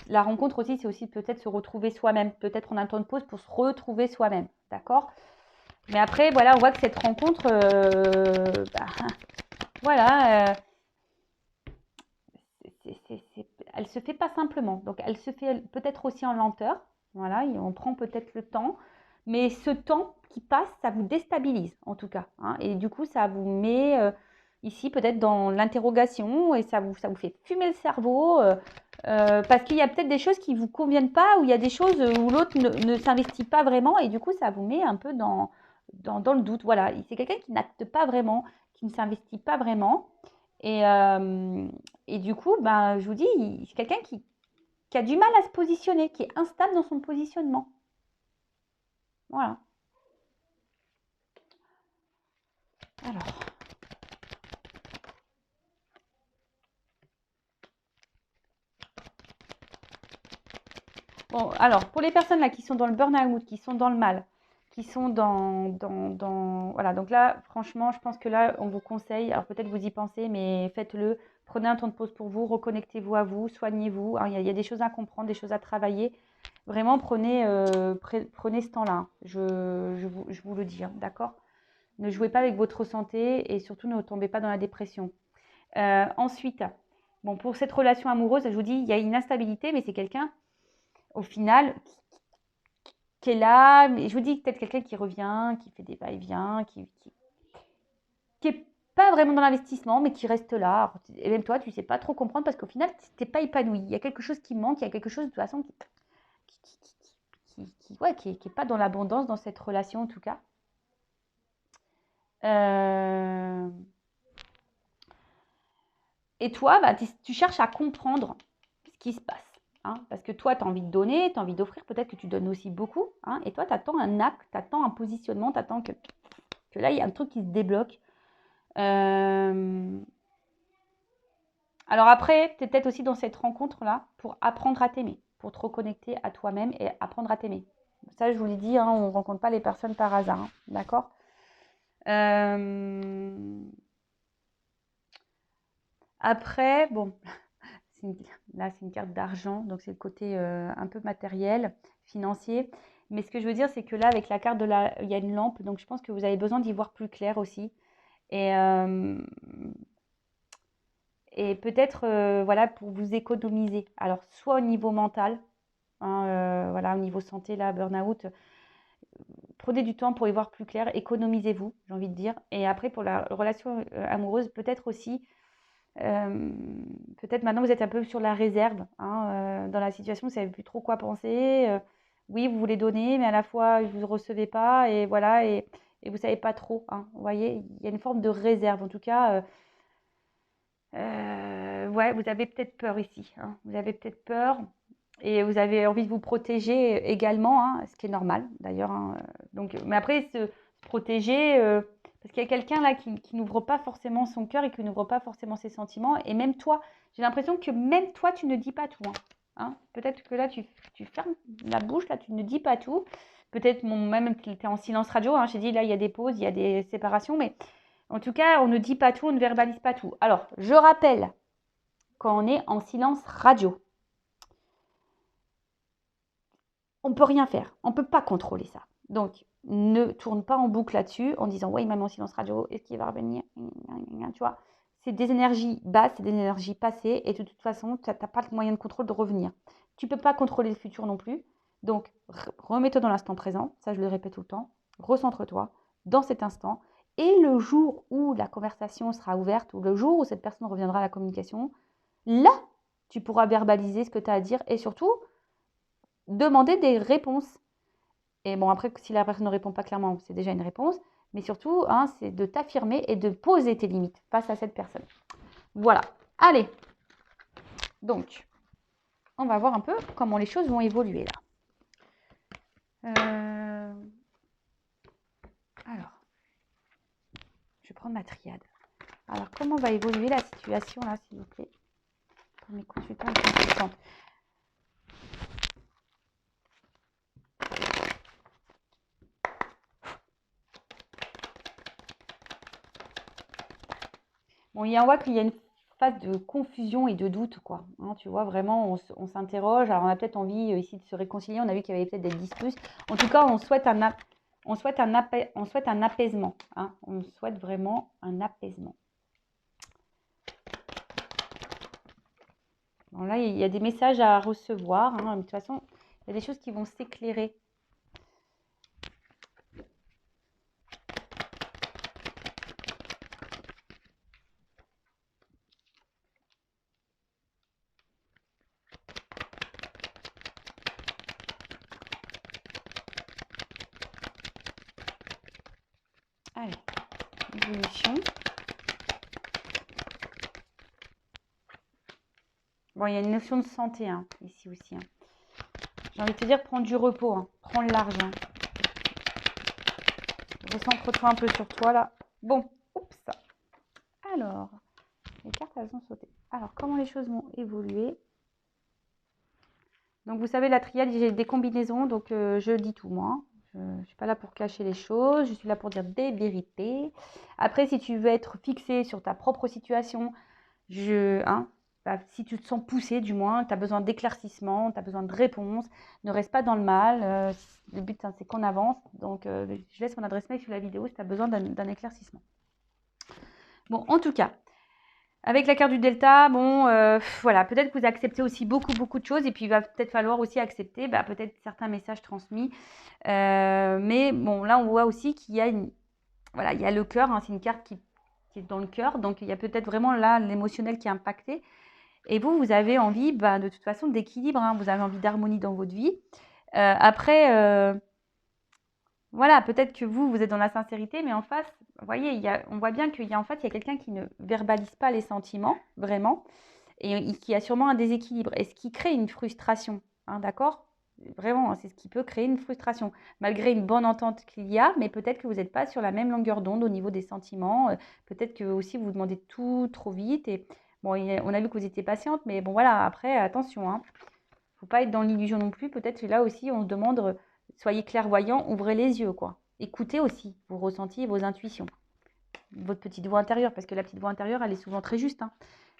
la rencontre aussi, c'est aussi peut-être se retrouver soi-même. Peut-être prendre un temps de pause pour se retrouver soi-même. D'accord? Mais après, voilà, on voit que cette rencontre, voilà, elle se fait pas simplement. Donc, elle se fait peut-être aussi en lenteur. Voilà, on prend peut-être le temps. Mais ce temps qui passe, ça vous déstabilise, en tout cas. Hein, et du coup, ça vous met ici peut-être dans l'interrogation et ça vous fait fumer le cerveau. Parce qu'il y a peut-être des choses qui ne vous conviennent pas ou il y a des choses où l'autre ne s'investit pas vraiment et du coup, ça vous met un peu dans le doute. Voilà, c'est quelqu'un qui n'acte pas vraiment, qui ne s'investit pas vraiment. Et, euh, et du coup, ben, je vous dis, c'est quelqu'un qui a du mal à se positionner, qui est instable dans son positionnement. Voilà. Alors, bon, alors pour les personnes là qui sont dans le burn-out, qui sont dans le mal, qui sont voilà, donc là, franchement, je pense que là, on vous conseille, alors peut-être vous y pensez, mais faites-le. Prenez un temps de pause pour vous, reconnectez-vous à vous, soignez-vous. Alors, il y a des choses à comprendre, des choses à travailler. Vraiment, prenez ce temps-là. Hein. Je vous le dis, hein, d'accord? Ne jouez pas avec votre santé et surtout ne tombez pas dans la dépression. Ensuite, bon, pour cette relation amoureuse, je vous dis, il y a une instabilité, mais c'est quelqu'un, au final, qui est là. Mais je vous dis, peut-être quelqu'un qui revient, qui fait des va-et-vient, qui est pas vraiment dans l'investissement, mais qui reste là. Et même toi, tu ne sais pas trop comprendre parce qu'au final, tu n'es pas épanoui. Il y a quelque chose qui manque, il y a quelque chose de toute façon qui est pas dans l'abondance dans cette relation en tout cas. Euh, Et toi, bah, tu cherches à comprendre ce qui se passe. Hein, parce que toi, tu as envie de donner, tu as envie d'offrir, peut-être que tu donnes aussi beaucoup. Hein, et toi, tu attends un acte, tu attends un positionnement, tu attends que là, il y a un truc qui se débloque. Alors après, tu es peut-être aussi dans cette rencontre-là pour apprendre à t'aimer, pour te reconnecter à toi-même et apprendre à t'aimer. Ça, je vous l'ai dit, hein, on ne rencontre pas les personnes par hasard. Hein, d'accord. Après, bon, là, c'est une carte d'argent, donc c'est le côté un peu matériel, financier. Mais ce que je veux dire, c'est que là, avec la carte il y a une lampe, donc je pense que vous avez besoin d'y voir plus clair aussi. Et, euh, et peut-être, voilà, pour vous économiser. Alors, soit au niveau mental, hein, voilà, au niveau santé, là, burn-out, prenez du temps pour y voir plus clair, économisez-vous, j'ai envie de dire. Et après, pour la relation amoureuse, peut-être aussi peut-être maintenant vous êtes un peu sur la réserve, hein, dans la situation, vous ne savez plus trop quoi penser. Oui, vous voulez donner, mais à la fois vous ne recevez pas, et voilà, et vous ne savez pas trop. Hein, vous voyez, il y a une forme de réserve. En tout cas, ouais, vous avez peut-être peur ici. Hein, vous avez peut-être peur, et vous avez envie de vous protéger également, hein, ce qui est normal d'ailleurs. Hein, donc, mais après, se protéger, parce qu'il y a quelqu'un là qui n'ouvre pas forcément son cœur et qui n'ouvre pas forcément ses sentiments. Et même toi, j'ai l'impression que même toi, tu ne dis pas tout. Hein. Hein, peut-être que là, tu fermes la bouche, là, tu ne dis pas tout. Peut-être même tu es en silence radio. Hein, j'ai dit là, il y a des pauses, il y a des séparations, mais En tout cas, on ne dit pas tout, on ne verbalise pas tout. Alors, je rappelle, quand on est en silence radio, on ne peut rien faire. On ne peut pas contrôler ça. Donc, ne tourne pas en boucle là-dessus en disant « Ouais, même en silence radio, est-ce qu'il va revenir ?» Tu vois, c'est des énergies basses, c'est des énergies passées. Et de toute façon, tu n'as pas le moyen de contrôle de revenir. Tu ne peux pas contrôler le futur non plus. Donc, remets-toi dans l'instant présent. Ça, je le répète tout le temps. Recentre-toi dans cet instant. Et le jour où la conversation sera ouverte, ou le jour où cette personne reviendra à la communication, là, tu pourras verbaliser ce que tu as à dire et surtout, demander des réponses. Et bon, après, si la personne ne répond pas clairement, c'est déjà une réponse. Mais surtout, hein, c'est de t'affirmer et de poser tes limites face à cette personne. Voilà. Allez. Donc, on va voir un peu comment les choses vont évoluer là. Alors, je vais prendre ma triade. Alors, comment va évoluer la situation là, s'il vous plaît, pour mes consultants et consultantes? Bon, on voit qu'il y a une phase de confusion et de doute, quoi. Hein, tu vois, vraiment, on s'interroge. Alors, on a peut-être envie ici de se réconcilier. On a vu qu'il y avait peut-être des disputes. En tout cas, on souhaite un apaisement. Hein. On souhaite vraiment un apaisement. Bon, là, il y a des messages à recevoir. Hein. De toute façon, il y a des choses qui vont s'éclairer. Allez, évolution. Bon, il y a une notion de santé hein, ici aussi. Hein. J'ai envie de te dire, prends du repos, hein. Prends le large. Hein. Recentre-toi un peu sur toi là. Bon, oups. Alors, les cartes, elles ont sauté. Alors, comment les choses vont évoluer? Donc, vous savez, la triade, j'ai des combinaisons, donc je dis tout, moi. Je ne suis pas là pour cacher les choses, je suis là pour dire des vérités. Après, si tu veux être fixé sur ta propre situation, si tu te sens poussé, du moins, tu as besoin d'éclaircissement, tu as besoin de réponses, ne reste pas dans le mal. Le but, hein, c'est qu'on avance. Donc, je laisse mon adresse mail sur la vidéo si tu as besoin d'un éclaircissement. Bon, en tout cas, avec la carte du Delta, bon, voilà, peut-être que vous acceptez aussi beaucoup de choses et puis il va peut-être falloir aussi accepter peut-être certains messages transmis. Mais bon, là, on voit aussi qu'il y a voilà, il y a le cœur, hein, c'est une carte qui est dans le cœur, donc il y a peut-être vraiment là l'émotionnel qui est impacté. Et vous avez envie, de toute façon, d'équilibre, hein, vous avez envie d'harmonie dans votre vie. Après, voilà, peut-être que vous êtes dans la sincérité, mais en face, vous voyez, on voit bien qu'il y a quelqu'un qui ne verbalise pas les sentiments, vraiment, et qui a sûrement un déséquilibre, et ce qui crée une frustration, hein, d'accord? Vraiment, c'est ce qui peut créer une frustration, malgré une bonne entente qu'il y a, mais peut-être que vous n'êtes pas sur la même longueur d'onde au niveau des sentiments, peut-être que aussi vous demandez tout trop vite, et bon, on a vu que vous étiez patiente, mais bon voilà, après, attention, hein, faut pas être dans l'illusion non plus, peut-être que là aussi, on se demande, soyez clairvoyants, ouvrez les yeux, quoi. Écoutez aussi vos ressentis et vos intuitions, votre petite voix intérieure, parce que la petite voix intérieure, elle est souvent très juste, hein.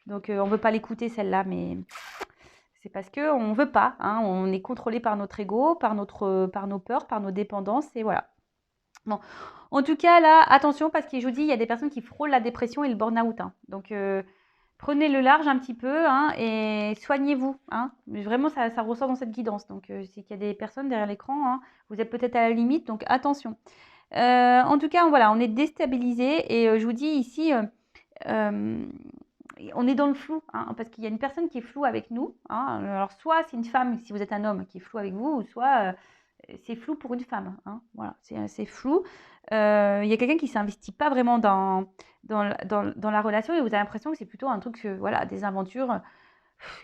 Donc, on ne veut pas l'écouter, celle-là, mais c'est parce qu'on ne veut pas. Hein, on est contrôlé par notre ego, par nos peurs, par nos dépendances, et voilà. Bon. En tout cas, là, attention, parce que je vous dis, il y a des personnes qui frôlent la dépression et le burn-out. Hein. Donc, prenez le large un petit peu hein, et soignez-vous. Hein. Vraiment, ça ressort dans cette guidance. Donc, c'est qu'il y a des personnes derrière l'écran, hein, vous êtes peut-être à la limite, donc attention. En tout cas, voilà, on est déstabilisé et je vous dis ici, on est dans le flou, hein, parce qu'il y a une personne qui est floue avec nous. Hein. Alors, soit c'est une femme, si vous êtes un homme, qui est flou avec vous, ou soit c'est flou pour une femme. Hein. Voilà, c'est flou. Il y a quelqu'un qui ne s'investit pas vraiment dans la relation et vous avez l'impression que c'est plutôt un truc, voilà, des aventures.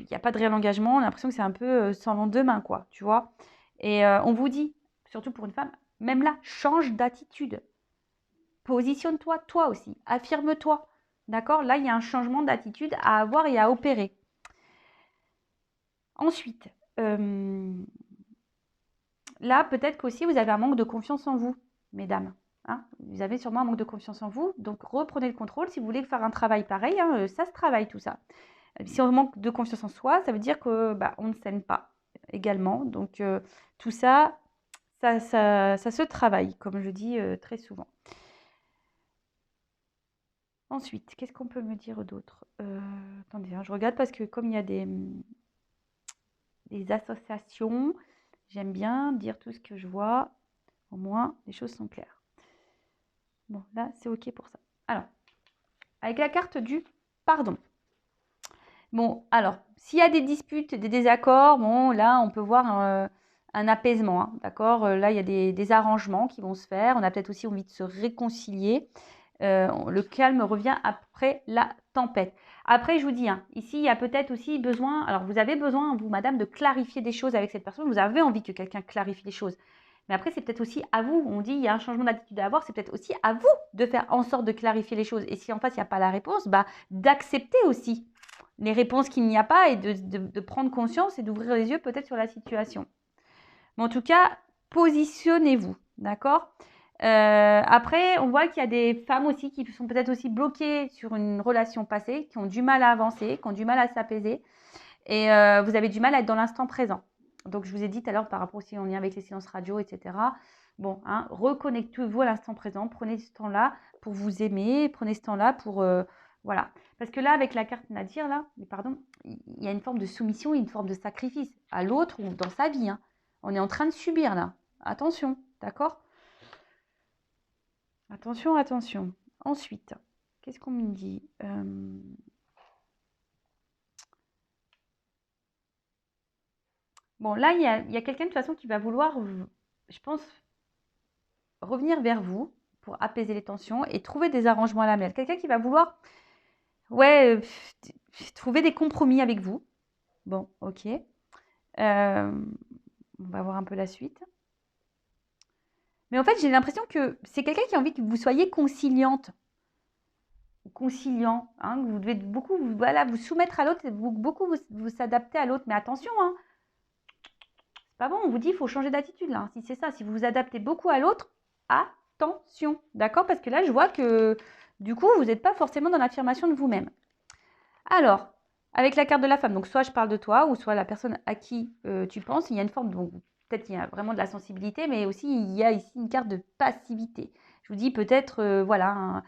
Il n'y a pas de réel engagement. On a l'impression que c'est un peu sans lendemain, quoi, tu vois. Et on vous dit, surtout pour une femme, même là, change d'attitude. Positionne-toi, toi aussi. Affirme-toi. D'accord? Là, il y a un changement d'attitude à avoir et à opérer. Ensuite, là, peut-être qu'aussi, vous avez un manque de confiance en vous, mesdames. Hein. Vous avez sûrement un manque de confiance en vous. Donc, reprenez le contrôle. Si vous voulez faire un travail pareil, hein, ça se travaille tout ça. Si on manque de confiance en soi, ça veut dire que on ne s'aime pas également. Donc, tout ça, ça se travaille, comme je dis très souvent. Ensuite, qu'est-ce qu'on peut me dire d'autre? Attendez, hein, je regarde parce que comme il y a des associations, j'aime bien dire tout ce que je vois. Au moins, les choses sont claires. Bon, là, c'est OK pour ça. Alors, avec la carte du pardon. Bon, alors, s'il y a des disputes, des désaccords, bon, là, on peut voir un apaisement, hein, d'accord? Là, il y a des arrangements qui vont se faire. On a peut-être aussi envie de se réconcilier. Le calme revient après la tempête. Après, je vous dis, hein, ici, il y a peut-être aussi besoin, alors vous avez besoin, vous, madame, de clarifier des choses avec cette personne. Vous avez envie que quelqu'un clarifie les choses. Mais après, c'est peut-être aussi à vous. On dit, il y a un changement d'attitude à avoir. C'est peut-être aussi à vous de faire en sorte de clarifier les choses. Et si en face, il n'y a pas la réponse, d'accepter aussi les réponses qu'il n'y a pas et de prendre conscience et d'ouvrir les yeux peut-être sur la situation. Mais en tout cas, positionnez-vous, d'accord? Après, on voit qu'il y a des femmes aussi qui sont peut-être aussi bloquées sur une relation passée, qui ont du mal à avancer, qui ont du mal à s'apaiser. Et vous avez du mal à être dans l'instant présent. Donc, je vous ai dit tout à l'heure par rapport aussi en lien avec les silences radio, etc. Bon, hein, reconnectez-vous à l'instant présent. Prenez ce temps-là pour vous aimer. Prenez ce temps-là pour... voilà. Parce que là, avec la carte Nadir, là, pardon, il y a une forme de soumission et une forme de sacrifice à l'autre ou dans sa vie. Hein. On est en train de subir, là. Attention, d'accord? Attention, attention. Ensuite, qu'est-ce qu'on me dit? Bon, là, il y a quelqu'un de toute façon qui va vouloir, je pense, revenir vers vous pour apaiser les tensions et trouver des arrangements à l'amiable. Quelqu'un qui va vouloir, ouais, trouver des compromis avec vous. Bon, ok. On va voir un peu la suite. Mais en fait, j'ai l'impression que c'est quelqu'un qui a envie que vous soyez conciliante. Conciliant, hein, que vous devez beaucoup voilà, vous soumettre à l'autre, beaucoup vous s'adapter à l'autre. Mais attention, hein, c'est pas bon, on vous dit il faut changer d'attitude là. Si c'est ça, si vous vous adaptez beaucoup à l'autre, attention, d'accord? Parce que là, je vois que du coup, vous n'êtes pas forcément dans l'affirmation de vous-même. Alors, avec la carte de la femme, donc soit je parle de toi, ou soit la personne à qui tu penses, il y a une forme, donc peut-être qu'il y a vraiment de la sensibilité, mais aussi il y a ici une carte de passivité. Je vous dis peut-être, voilà, hein,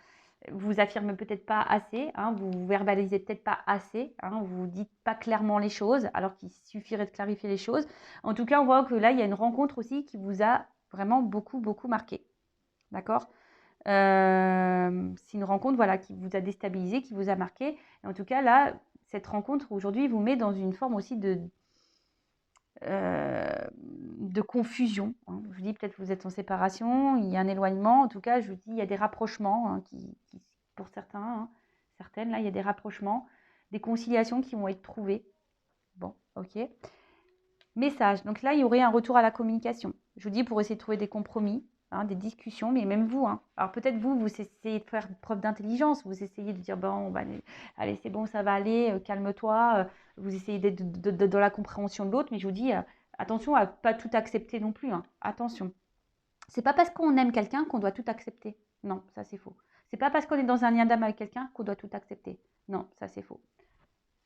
vous affirmez peut-être pas assez, hein, vous verbalisez peut-être pas assez, hein, vous dites pas clairement les choses, alors qu'il suffirait de clarifier les choses. En tout cas, on voit que là, il y a une rencontre aussi qui vous a vraiment beaucoup, beaucoup marqué. D'accord? C'est une rencontre voilà, qui vous a déstabilisé, qui vous a marqué. Et en tout cas, là, cette rencontre aujourd'hui vous met dans une forme aussi de confusion. Hein. Je vous dis, peut-être que vous êtes en séparation, il y a un éloignement. En tout cas, je vous dis, il y a des rapprochements hein, pour certains, hein, certaines, là, il y a des rapprochements, des conciliations qui vont être trouvées. Bon, ok. Message. Donc là, il y aurait un retour à la communication. Je vous dis, pour essayer de trouver des compromis, hein, des discussions, mais même vous. Hein. Alors peut-être vous essayez de faire preuve d'intelligence, vous essayez de dire, bon, allez, c'est bon, ça va aller, calme-toi. Vous essayez d'être dans la compréhension de l'autre, mais je vous dis, attention à ne pas tout accepter non plus. Hein. Attention. C'est pas parce qu'on aime quelqu'un qu'on doit tout accepter. Non, ça c'est faux. C'est pas parce qu'on est dans un lien d'âme avec quelqu'un qu'on doit tout accepter. Non, ça c'est faux.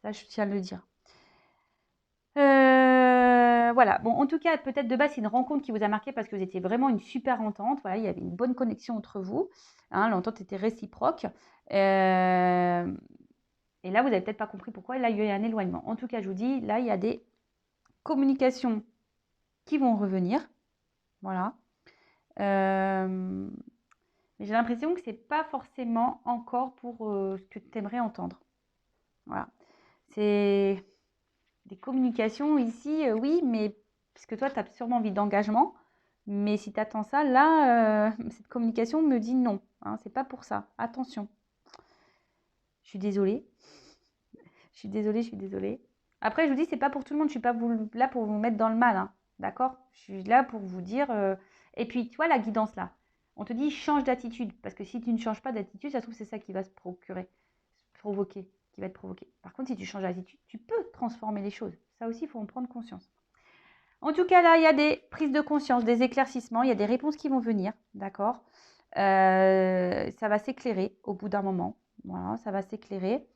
Ça, je tiens à le dire. Voilà. Bon, en tout cas, peut-être de base, c'est une rencontre qui vous a marqué parce que vous étiez vraiment une super entente. Voilà, il y avait une bonne connexion entre vous. Hein, l'entente était réciproque. Et là, vous n'avez peut-être pas compris pourquoi. Là, il y a eu un éloignement. En tout cas, je vous dis, là, il y a des communications qui vont revenir. Voilà. Mais j'ai l'impression que ce n'est pas forcément encore pour ce que tu aimerais entendre. Voilà. C'est des communications ici, oui, mais puisque toi, tu as sûrement envie d'engagement, mais si tu attends ça, là, cette communication me dit non. Hein, c'est pas pour ça. Attention. Je suis désolée. Je suis désolée, je suis désolée. Après, je vous dis, c'est pas pour tout le monde. Je suis pas là pour vous mettre dans le mal. Hein, d'accord? Je suis là pour vous dire. Et puis, tu vois, la guidance là. On te dit, change d'attitude. Parce que si tu ne changes pas d'attitude, ça se trouve, c'est ça qui va se provoquer, qui va être provoqué. Par contre, si tu changes d'attitude, tu peux transformer les choses. Ça aussi, il faut en prendre conscience. En tout cas, là, il y a des prises de conscience, des éclaircissements, il y a des réponses qui vont venir, d'accord? Ça va s'éclairer au bout d'un moment. Voilà, ça va s'éclairer.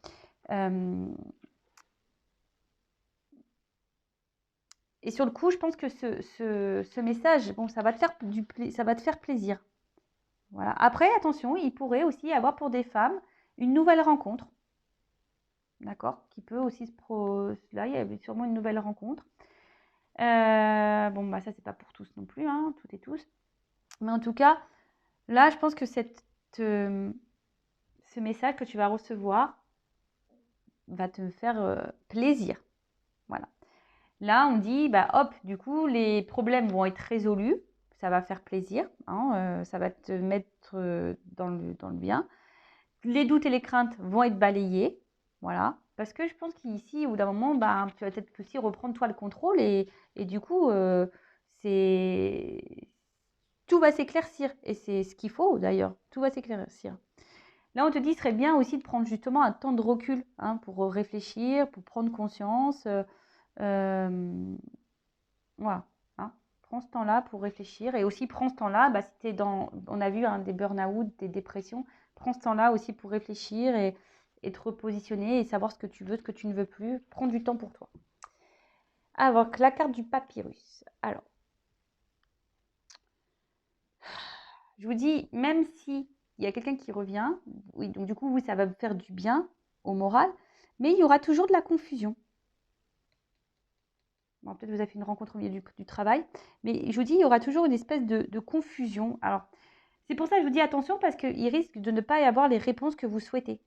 Et sur le coup, je pense que ce message, bon, ça va te faire plaisir. Voilà. Après, attention, il pourrait aussi y avoir pour des femmes une nouvelle rencontre. D'accord? Qui peut aussi Là, il y a sûrement une nouvelle rencontre. Bon, bah ça, c'est pas pour tous non plus, hein, toutes et tous. Mais en tout cas, là, je pense que ce message que tu vas recevoir va te faire plaisir. Voilà. Là, on dit, bah hop, du coup, les problèmes vont être résolus. Ça va faire plaisir, hein, ça va te mettre dans le bien. Les doutes et les craintes vont être balayés. Voilà. Parce que je pense qu'ici, au bout d'un moment, bah, tu vas peut-être aussi reprendre toi le contrôle et du coup, tout va s'éclaircir. Et c'est ce qu'il faut d'ailleurs. Tout va s'éclaircir. Là, on te dit, ce serait bien aussi de prendre justement un temps de recul, hein, pour réfléchir, pour prendre conscience. Voilà. Hein. Prends ce temps-là pour réfléchir. Et aussi, prends ce temps-là, bah, si tu es on a vu, hein, des burn-out, des dépressions, prends ce temps-là aussi pour réfléchir et te repositionner et savoir ce que tu veux, ce que tu ne veux plus. Prends du temps pour toi. Alors, la carte du papyrus. Alors, je vous dis, même si il y a quelqu'un qui revient, oui, donc du coup, oui, ça va vous faire du bien au moral, mais il y aura toujours de la confusion. Bon, peut-être vous avez fait une rencontre au milieu du travail, mais je vous dis, il y aura toujours une espèce de confusion. Alors, c'est pour ça que je vous dis attention parce qu'il risque de ne pas y avoir les réponses que vous souhaitez.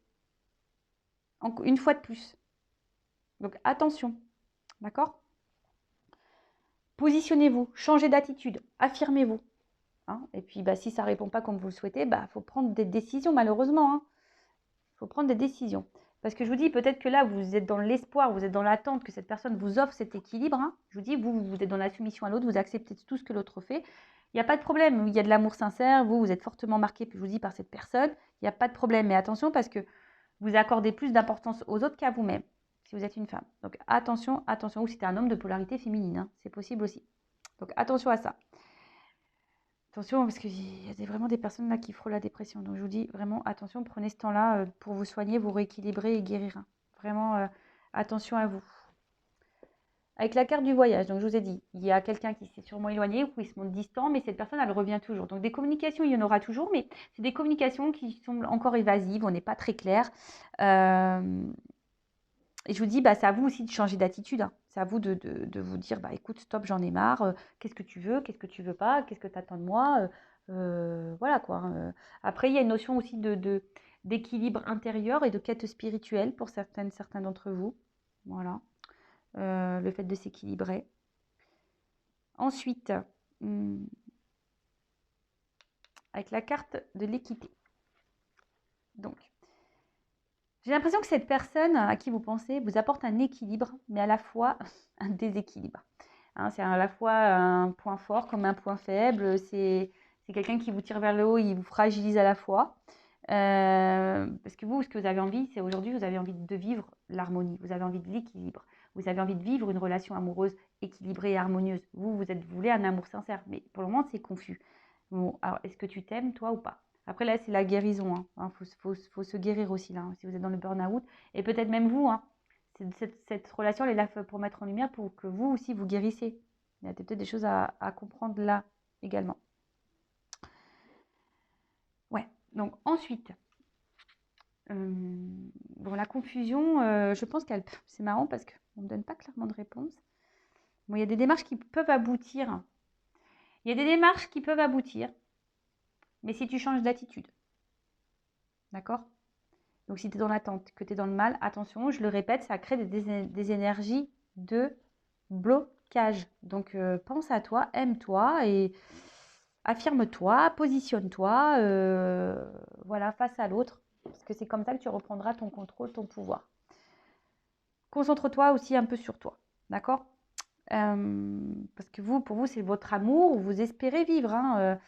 Une fois de plus. Donc, attention. D'accord? Positionnez-vous, changez d'attitude, affirmez-vous. Hein, et puis, bah, si ça ne répond pas comme vous le souhaitez, bah, faut prendre des décisions, malheureusement. Hein. Faut prendre des décisions. Parce que je vous dis, peut-être que là, vous êtes dans l'espoir, vous êtes dans l'attente que cette personne vous offre cet équilibre. Hein. Je vous dis, vous êtes dans la soumission à l'autre, vous acceptez tout ce que l'autre fait. Il n'y a pas de problème. Il y a de l'amour sincère. Vous êtes fortement marqué, je vous dis, par cette personne. Il n'y a pas de problème. Mais attention, parce que vous accordez plus d'importance aux autres qu'à vous-même, si vous êtes une femme. Donc attention, attention. Ou si tu es un homme de polarité féminine, hein, c'est possible aussi. Donc attention à ça. Attention, parce qu'il y a vraiment des personnes là qui frôlent la dépression. Donc je vous dis vraiment attention, prenez ce temps-là pour vous soigner, vous rééquilibrer et guérir. Hein. Vraiment attention à vous. Avec la carte du voyage, donc je vous ai dit, il y a quelqu'un qui s'est sûrement éloigné ou qui se montre distant, mais cette personne, elle revient toujours. Donc des communications, il y en aura toujours, mais c'est des communications qui semblent encore évasives, on n'est pas très clair. Et je vous dis, bah, c'est à vous aussi de changer d'attitude. Hein. C'est à vous de vous dire, bah, écoute, stop, j'en ai marre. Qu'est-ce que tu veux? Qu'est-ce que tu veux pas? Qu'est-ce que tu attends de moi? Voilà quoi. Hein. Après, il y a une notion aussi d'équilibre intérieur et de quête spirituelle pour certains d'entre vous. Voilà. Le fait de s'équilibrer. Ensuite, avec la carte de l'équité. Donc, j'ai l'impression que cette personne à qui vous pensez vous apporte un équilibre, mais à la fois un déséquilibre. Hein, c'est à la fois un point fort comme un point faible. C'est quelqu'un qui vous tire vers le haut, il vous fragilise à la fois. Parce que vous, ce que vous avez envie, c'est aujourd'hui, vous avez envie de vivre l'harmonie, vous avez envie de l'équilibre, vous avez envie de vivre une relation amoureuse équilibrée et harmonieuse. Vous voulez un amour sincère, mais pour le moment, c'est confus. Bon, alors, est-ce que tu t'aimes, toi, ou pas? Après, là, c'est la guérison. Hein. Faut se guérir aussi, là, hein, si vous êtes dans le burn-out. Et peut-être même vous, hein. Cette relation, elle est là pour mettre en lumière pour que vous aussi, vous guérissez. Il y a peut-être des choses à comprendre là également. Ouais, donc ensuite, bon, la confusion, je pense c'est marrant parce qu'on ne donne pas clairement de réponse. Bon, il y a des démarches qui peuvent aboutir. Il y a des démarches qui peuvent aboutir, mais si tu changes d'attitude. D'accord? Donc, si tu es dans l'attente, que tu es dans le mal, attention, je le répète, ça crée des énergies de blocage. Donc, pense à toi, aime-toi et affirme-toi, positionne-toi, voilà, face à l'autre. Parce que c'est comme ça que tu reprendras ton contrôle, ton pouvoir. Concentre-toi aussi un peu sur toi. D'accord? Parce que pour vous, c'est votre amour, vous espérez vivre. Hein,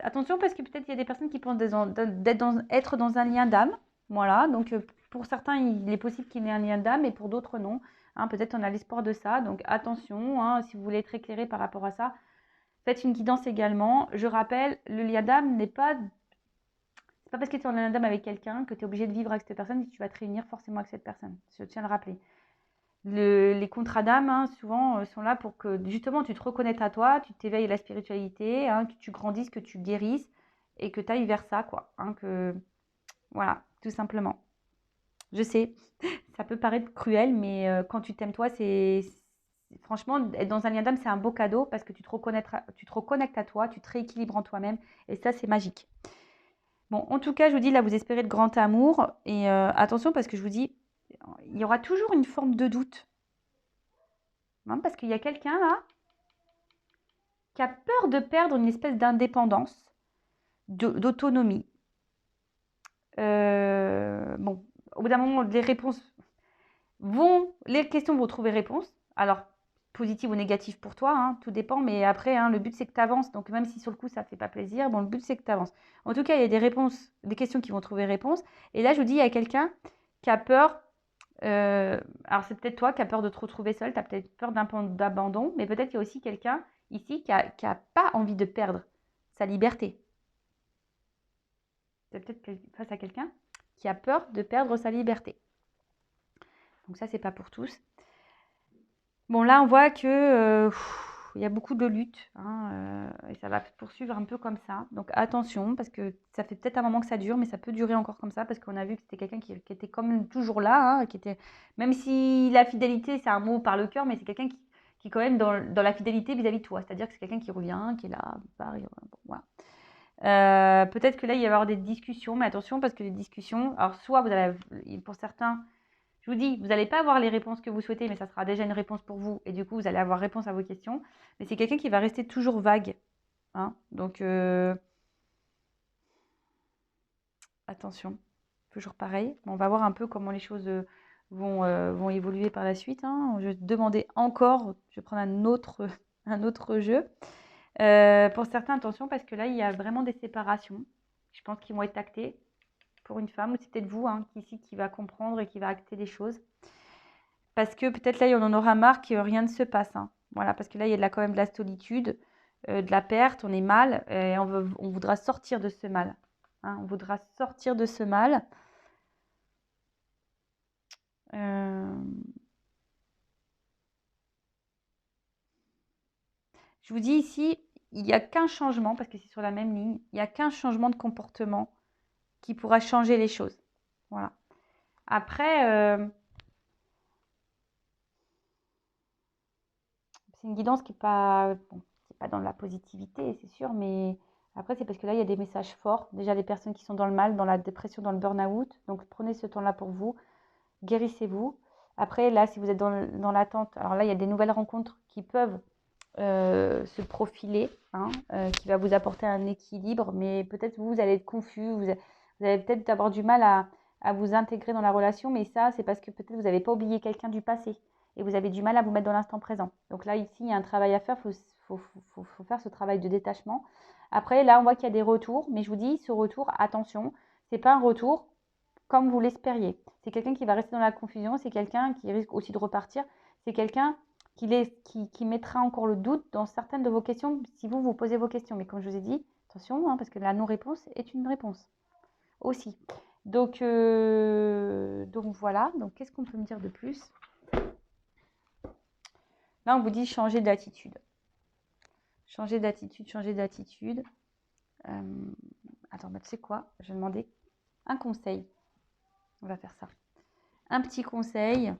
attention, parce que peut-être il y a des personnes qui pensent être dans un lien d'âme. Voilà, donc pour certains, il est possible qu'il y ait un lien d'âme, et pour d'autres, non. Hein, peut-être on a l'espoir de ça. Donc attention, hein, si vous voulez être éclairé par rapport à ça, Faites une guidance également. Je rappelle, le lien d'âme n'est pas... C'est pas parce que tu es en lien d'âme avec quelqu'un que tu es obligé de vivre avec cette personne et que tu vas te réunir forcément avec cette personne. Je tiens à le rappeler. Les contrats d'âme, hein, souvent, sont là pour que justement tu te reconnaîtres à toi, tu t'éveilles à la spiritualité, hein, que tu grandisses, que tu guérisses et que tu ailles vers ça, quoi. Hein, voilà, tout simplement. Je sais, ça peut paraître cruel, mais quand tu t'aimes toi, franchement, être dans un lien d'âme, c'est un beau cadeau parce que tu te reconnectes à toi, tu te rééquilibres en toi-même et ça, c'est magique. Bon, en tout cas, je vous dis, là, vous espérez de grand amour et attention parce que je vous dis, il y aura toujours une forme de doute. Hein, parce qu'il y a quelqu'un là qui a peur de perdre une espèce d'indépendance, d'autonomie. Bon, au bout d'un moment, les questions vont trouver réponse. Alors, positive ou négative pour toi, hein, tout dépend. Mais après, hein, le but, c'est que tu avances. Donc, même si sur le coup, ça ne fait pas plaisir, bon, le but, c'est que tu avances. En tout cas, il y a des questions qui vont trouver réponse. Et là, je vous dis, il y a quelqu'un qui a peur. Alors, c'est peut-être toi qui as peur de te retrouver seul. Tu as peut-être peur d'abandon. Mais peut-être qu'il y a aussi quelqu'un ici qui a pas envie de perdre sa liberté. C'est peut-être face à quelqu'un qui a peur de perdre sa liberté. Donc ça, c'est pas pour tous. Bon, là, on voit que il y a beaucoup de luttes, hein, et ça va poursuivre un peu comme ça. Donc attention, parce que ça fait peut-être un moment que ça dure, mais ça peut durer encore comme ça, parce qu'on a vu que c'était quelqu'un qui était quand même toujours là, hein, même si la fidélité, c'est un mot par le cœur, mais c'est quelqu'un qui est quand même dans la fidélité vis-à-vis de toi. C'est-à-dire que c'est quelqu'un qui revient, qui est là, bon, voilà. Peut-être que là, il va y avoir des discussions, mais attention, parce que les discussions, alors soit vous allez, pour certains, je vous dis, vous n'allez pas avoir les réponses que vous souhaitez, mais ça sera déjà une réponse pour vous. Et du coup, vous allez avoir réponse à vos questions. Mais c'est quelqu'un qui va rester toujours vague. Hein. Donc, attention. Toujours pareil. On va voir un peu comment les choses vont évoluer par la suite. Hein. Je vais demander encore, je vais prendre un autre jeu. Pour certains, attention, parce que là, il y a vraiment des séparations. Je pense qu'ils vont être actés pour une femme, ou c'est peut-être vous, hein, ici, qui va comprendre et qui va acter les choses. Parce que peut-être là, on en aura marre que rien ne se passe. Hein. Voilà, parce que là, il y a quand même de la solitude, de la perte, on est mal, et on voudra sortir de ce mal. Hein, on voudra sortir de ce mal. Je vous dis ici, il n'y a qu'un changement, parce que c'est sur la même ligne, il n'y a qu'un changement de comportement qui pourra changer les choses. Voilà. Après, c'est une guidance qui n'est pas, bon, c'est pas dans la positivité, c'est sûr, mais après, c'est parce que là, il y a des messages forts. Déjà, les personnes qui sont dans le mal, dans la dépression, dans le burn-out. Donc, prenez ce temps-là pour vous, guérissez-vous. Après, là, si vous êtes dans l'attente, alors là, il y a des nouvelles rencontres qui peuvent se profiler, hein, qui va vous apporter un équilibre, mais peut-être vous allez être confus, vous allez peut-être avoir du mal à vous intégrer dans la relation, mais ça, c'est parce que peut-être vous n'avez pas oublié quelqu'un du passé et vous avez du mal à vous mettre dans l'instant présent. Donc là, ici, il y a un travail à faire, faut faire ce travail de détachement. Après, là, on voit qu'il y a des retours, mais je vous dis, ce retour, attention, c'est pas un retour comme vous l'espériez. C'est quelqu'un qui va rester dans la confusion, c'est quelqu'un qui risque aussi de repartir, c'est quelqu'un qui mettra encore le doute dans certaines de vos questions si vous posez vos questions. Mais comme je vous ai dit, attention, hein, parce que la non-réponse est une réponse aussi. Donc voilà. Donc qu'est-ce qu'on peut me dire de plus? Là, on vous dit changer d'attitude. Changer d'attitude, changer d'attitude. Attends, tu sais quoi? Je vais demander un conseil. On va faire ça. Un petit conseil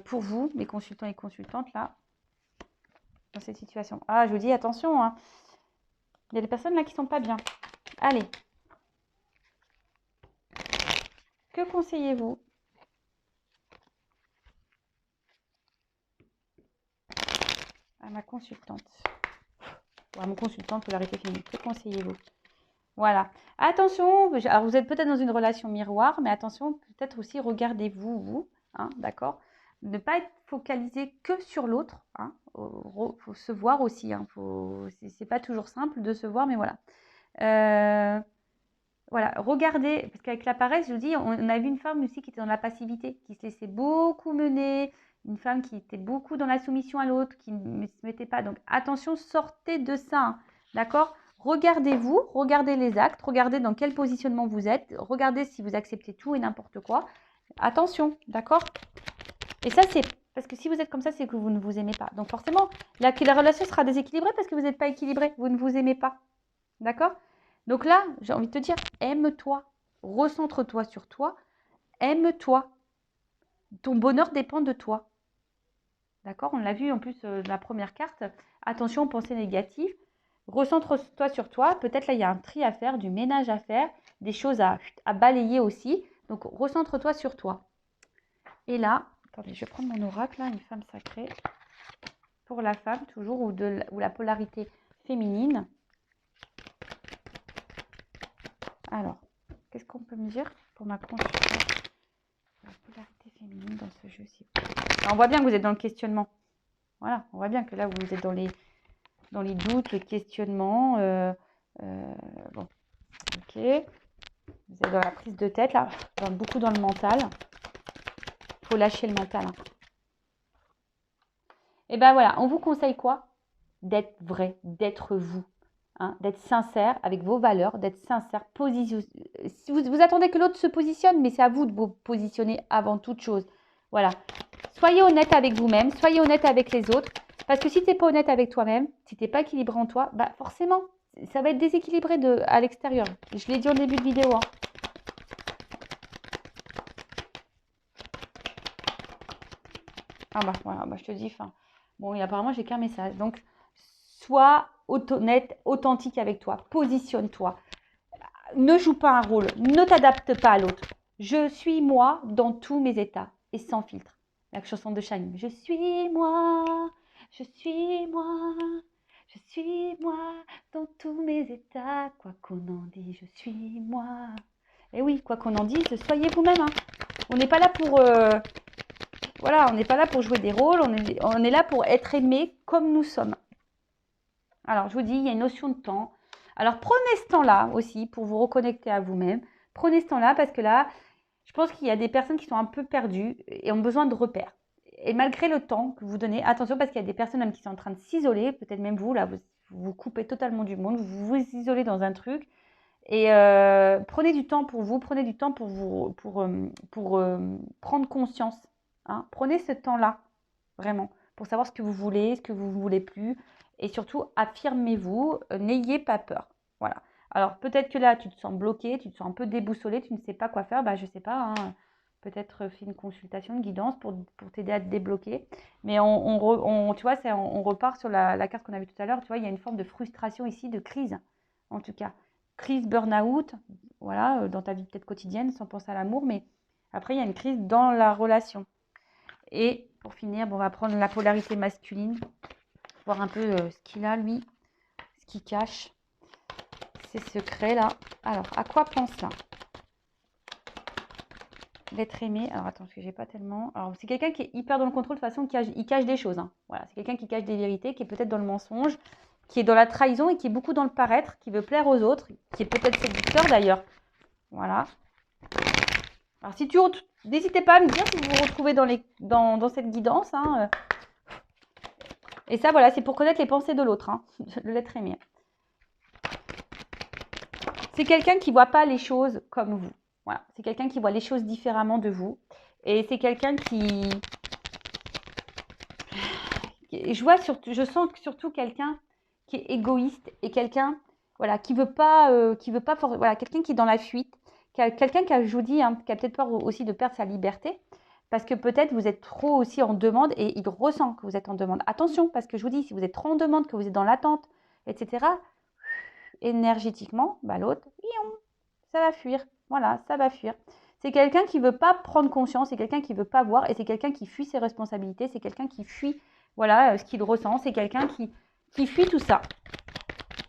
pour vous, mes consultants et consultantes, là, dans cette situation. Ah, je vous dis, attention, hein. Il y a des personnes là qui sont pas bien. Allez. Que conseillez-vous à ma consultante ou à mon consultant de polarité féminine? Que conseillez-vous? Voilà. Attention, alors vous êtes peut-être dans une relation miroir, mais attention, peut-être aussi regardez-vous, vous, hein, d'accord? Ne pas être focalisé que sur l'autre, hein. Faut se voir aussi, hein. C'est pas toujours simple de se voir, mais voilà. Voilà, regardez, parce qu'avec la paresse, je vous dis, on a vu une femme aussi qui était dans la passivité, qui se laissait beaucoup mener, une femme qui était beaucoup dans la soumission à l'autre, qui ne se mettait pas. Donc, attention, sortez de ça, hein, d'accord? Regardez-vous, regardez les actes, regardez dans quel positionnement vous êtes, regardez si vous acceptez tout et n'importe quoi. Attention, d'accord? Et ça, c'est parce que si vous êtes comme ça, c'est que vous ne vous aimez pas. Donc, forcément, la relation sera déséquilibrée parce que vous n'êtes pas équilibré, vous ne vous aimez pas. D'accord? Donc là, j'ai envie de te dire, aime-toi, recentre-toi sur toi, aime-toi. Ton bonheur dépend de toi. D'accord? On l'a vu en plus dans la première carte. Attention aux pensées négatives. Recentre-toi sur toi. Peut-être là, il y a un tri à faire, du ménage à faire, des choses à balayer aussi. Donc, recentre-toi sur toi. Et là, attendez, je vais prendre mon oracle, là, une femme sacrée. Pour la femme, toujours, ou la polarité féminine. Alors, qu'est-ce qu'on peut me dire pour ma consultation? La polarité féminine dans ce jeu-ci. On voit bien que vous êtes dans le questionnement. Voilà, on voit bien que là, vous êtes dans les doutes, le questionnement. Bon, ok. Vous êtes dans la prise de tête, là, beaucoup dans le mental. Il faut lâcher le mental. Hein. Et ben voilà, on vous conseille quoi? D'être vrai, d'être vous. Hein, d'être sincère avec vos valeurs, d'être sincère. Si vous attendez que l'autre se positionne, mais c'est à vous de vous positionner avant toute chose. Voilà. Soyez honnête avec vous-même, soyez honnête avec les autres. Parce que si tu n'es pas honnête avec toi-même, si tu n'es pas équilibré en toi, bah forcément, ça va être déséquilibré à l'extérieur. Je l'ai dit en début de vidéo. Hein. Ah bah voilà, bah, je te dis, enfin. Bon, et apparemment, j'ai qu'un message. Donc, sois honnête, authentique avec toi. Positionne-toi. Ne joue pas un rôle. Ne t'adapte pas à l'autre. Je suis moi dans tous mes états et sans filtre. La chanson de Shine. Je suis moi. Je suis moi. Je suis moi dans tous mes états. Quoi qu'on en dise, je suis moi. Et oui, quoi qu'on en dise, soyez vous-même. Hein. On n'est pas là pour... voilà, on n'est pas là pour jouer des rôles. On est là pour être aimé comme nous sommes. Alors, je vous dis, il y a une notion de temps. Alors, prenez ce temps-là aussi pour vous reconnecter à vous-même. Prenez ce temps-là parce que là, je pense qu'il y a des personnes qui sont un peu perdues et ont besoin de repères. Et malgré le temps que vous donnez, attention parce qu'il y a des personnes même qui sont en train de s'isoler, peut-être même vous, là, vous coupez totalement du monde, vous vous isolez dans un truc. Et prenez du temps pour vous, prenez du temps pour prendre conscience. Hein. Prenez ce temps-là, vraiment, pour savoir ce que vous voulez, ce que vous ne voulez plus. Et surtout, affirmez-vous, n'ayez pas peur. Voilà. Alors, peut-être que là, tu te sens bloqué, tu te sens un peu déboussolé, tu ne sais pas quoi faire. Bah, je ne sais pas, hein, peut-être fais une consultation, une guidance pour t'aider à te débloquer. Mais tu vois, on repart sur la carte qu'on a vue tout à l'heure. Tu vois, il y a une forme de frustration ici, de crise, en tout cas. Crise, burn-out, voilà, dans ta vie peut-être quotidienne, sans penser à l'amour. Mais après, il y a une crise dans la relation. Et pour finir, bon, on va prendre la polarité masculine. Voir un peu ce qu'il a, lui, ce qu'il cache, ses secrets, là. Alors, à quoi pense là? L'être aimé. Alors, attends, parce que j'ai pas tellement... Alors, c'est quelqu'un qui est hyper dans le contrôle, de toute façon, il cache des choses. Hein. Voilà, c'est quelqu'un qui cache des vérités, qui est peut-être dans le mensonge, qui est dans la trahison et qui est beaucoup dans le paraître, qui veut plaire aux autres, qui est peut-être séducteur d'ailleurs. Voilà. Alors, si n'hésitez pas à me dire si vous vous retrouvez dans cette guidance, hein, Et ça, voilà, c'est pour connaître les pensées de l'autre, hein, de l'être aimé. C'est quelqu'un qui ne voit pas les choses comme vous. Voilà, c'est quelqu'un qui voit les choses différemment de vous. Et c'est quelqu'un qui... Je sens surtout quelqu'un qui est égoïste et quelqu'un voilà, qui veut pas voilà, quelqu'un qui est dans la fuite. Quelqu'un qui a, je vous dis, hein, qui a peut-être peur aussi de perdre sa liberté. Parce que peut-être vous êtes trop aussi en demande et il ressent que vous êtes en demande. Attention, parce que je vous dis, si vous êtes trop en demande, que vous êtes dans l'attente, etc., énergétiquement, bah, l'autre, ça va fuir. Voilà, ça va fuir. C'est quelqu'un qui ne veut pas prendre conscience, c'est quelqu'un qui ne veut pas voir et c'est quelqu'un qui fuit ses responsabilités, c'est quelqu'un qui fuit voilà, ce qu'il ressent, c'est quelqu'un qui fuit tout ça.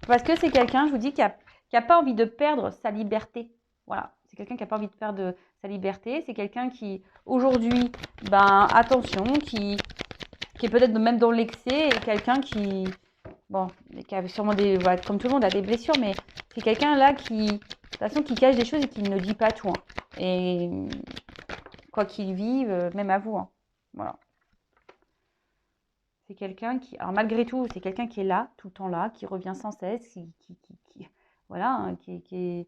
Parce que c'est quelqu'un, je vous dis, qui n'a pas envie de perdre sa liberté. Voilà, c'est quelqu'un qui n'a pas envie de perdre sa liberté. C'est quelqu'un qui, aujourd'hui, ben, attention, qui est peut-être même dans l'excès et quelqu'un qui, bon, qui a sûrement des, voilà, comme tout le monde, a des blessures, mais c'est quelqu'un là qui, de toute façon, qui cache des choses et qui ne dit pas tout. Hein. Et quoi qu'il vive, même à vous. Hein. Voilà. C'est quelqu'un qui, alors malgré tout, c'est quelqu'un qui est là, tout le temps là, qui revient sans cesse, voilà, hein, qui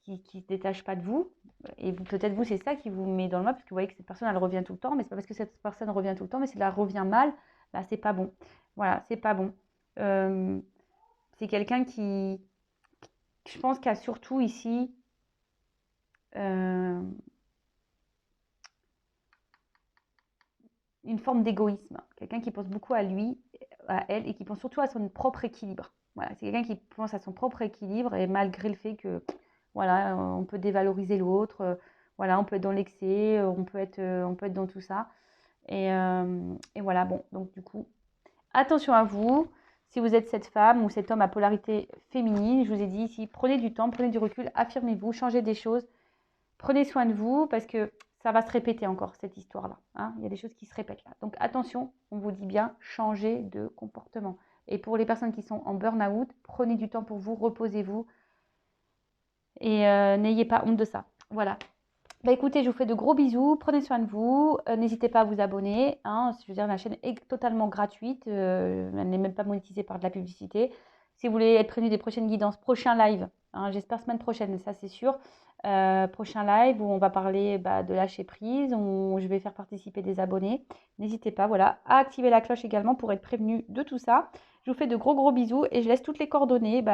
se détache pas de vous. Et peut-être vous, c'est ça qui vous met dans le mal, parce que vous voyez que cette personne, elle revient tout le temps, mais c'est pas parce que cette personne revient tout le temps, mais si elle revient mal, bah, c'est pas bon. Voilà, c'est pas bon. C'est quelqu'un qui, je pense, qu'il y a surtout ici euh, une forme d'égoïsme. Quelqu'un qui pense beaucoup à lui, à elle, et qui pense surtout à son propre équilibre. Voilà, c'est quelqu'un qui pense à son propre équilibre, et malgré le fait que, voilà, on peut dévaloriser l'autre, voilà, on peut être dans l'excès, on peut être dans tout ça. Et voilà, bon, donc du coup, attention à vous. Si vous êtes cette femme ou cet homme à polarité féminine, je vous ai dit ici, prenez du temps, prenez du recul, affirmez-vous, changez des choses, prenez soin de vous parce que ça va se répéter encore cette histoire-là. Hein. Il y a des choses qui se répètent là. Donc attention, on vous dit bien, changez de comportement. Et pour les personnes qui sont en burn-out, prenez du temps pour vous, reposez-vous et n'ayez pas honte de ça. Voilà. Bah écoutez, je vous fais de gros bisous, prenez soin de vous, n'hésitez pas à vous abonner, hein, je veux dire la chaîne est totalement gratuite, elle n'est même pas monétisée par de la publicité. Si vous voulez être prévenu des prochaines guidances, prochain live, hein, j'espère semaine prochaine, ça c'est sûr, prochain live où on va parler de lâcher prise, où je vais faire participer des abonnés, n'hésitez pas voilà, à activer la cloche également pour être prévenu de tout ça. Je vous fais de gros bisous et je laisse toutes les coordonnées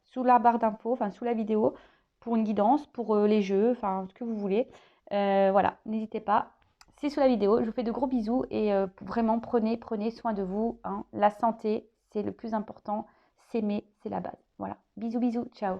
sous la barre d'infos, enfin sous la vidéo, pour une guidance, pour les jeux, enfin ce que vous voulez. Voilà, n'hésitez pas. C'est sous la vidéo. Je vous fais de gros bisous et vraiment prenez soin de vous. Hein. La santé, c'est le plus important. S'aimer, c'est la base. Voilà, bisous, ciao.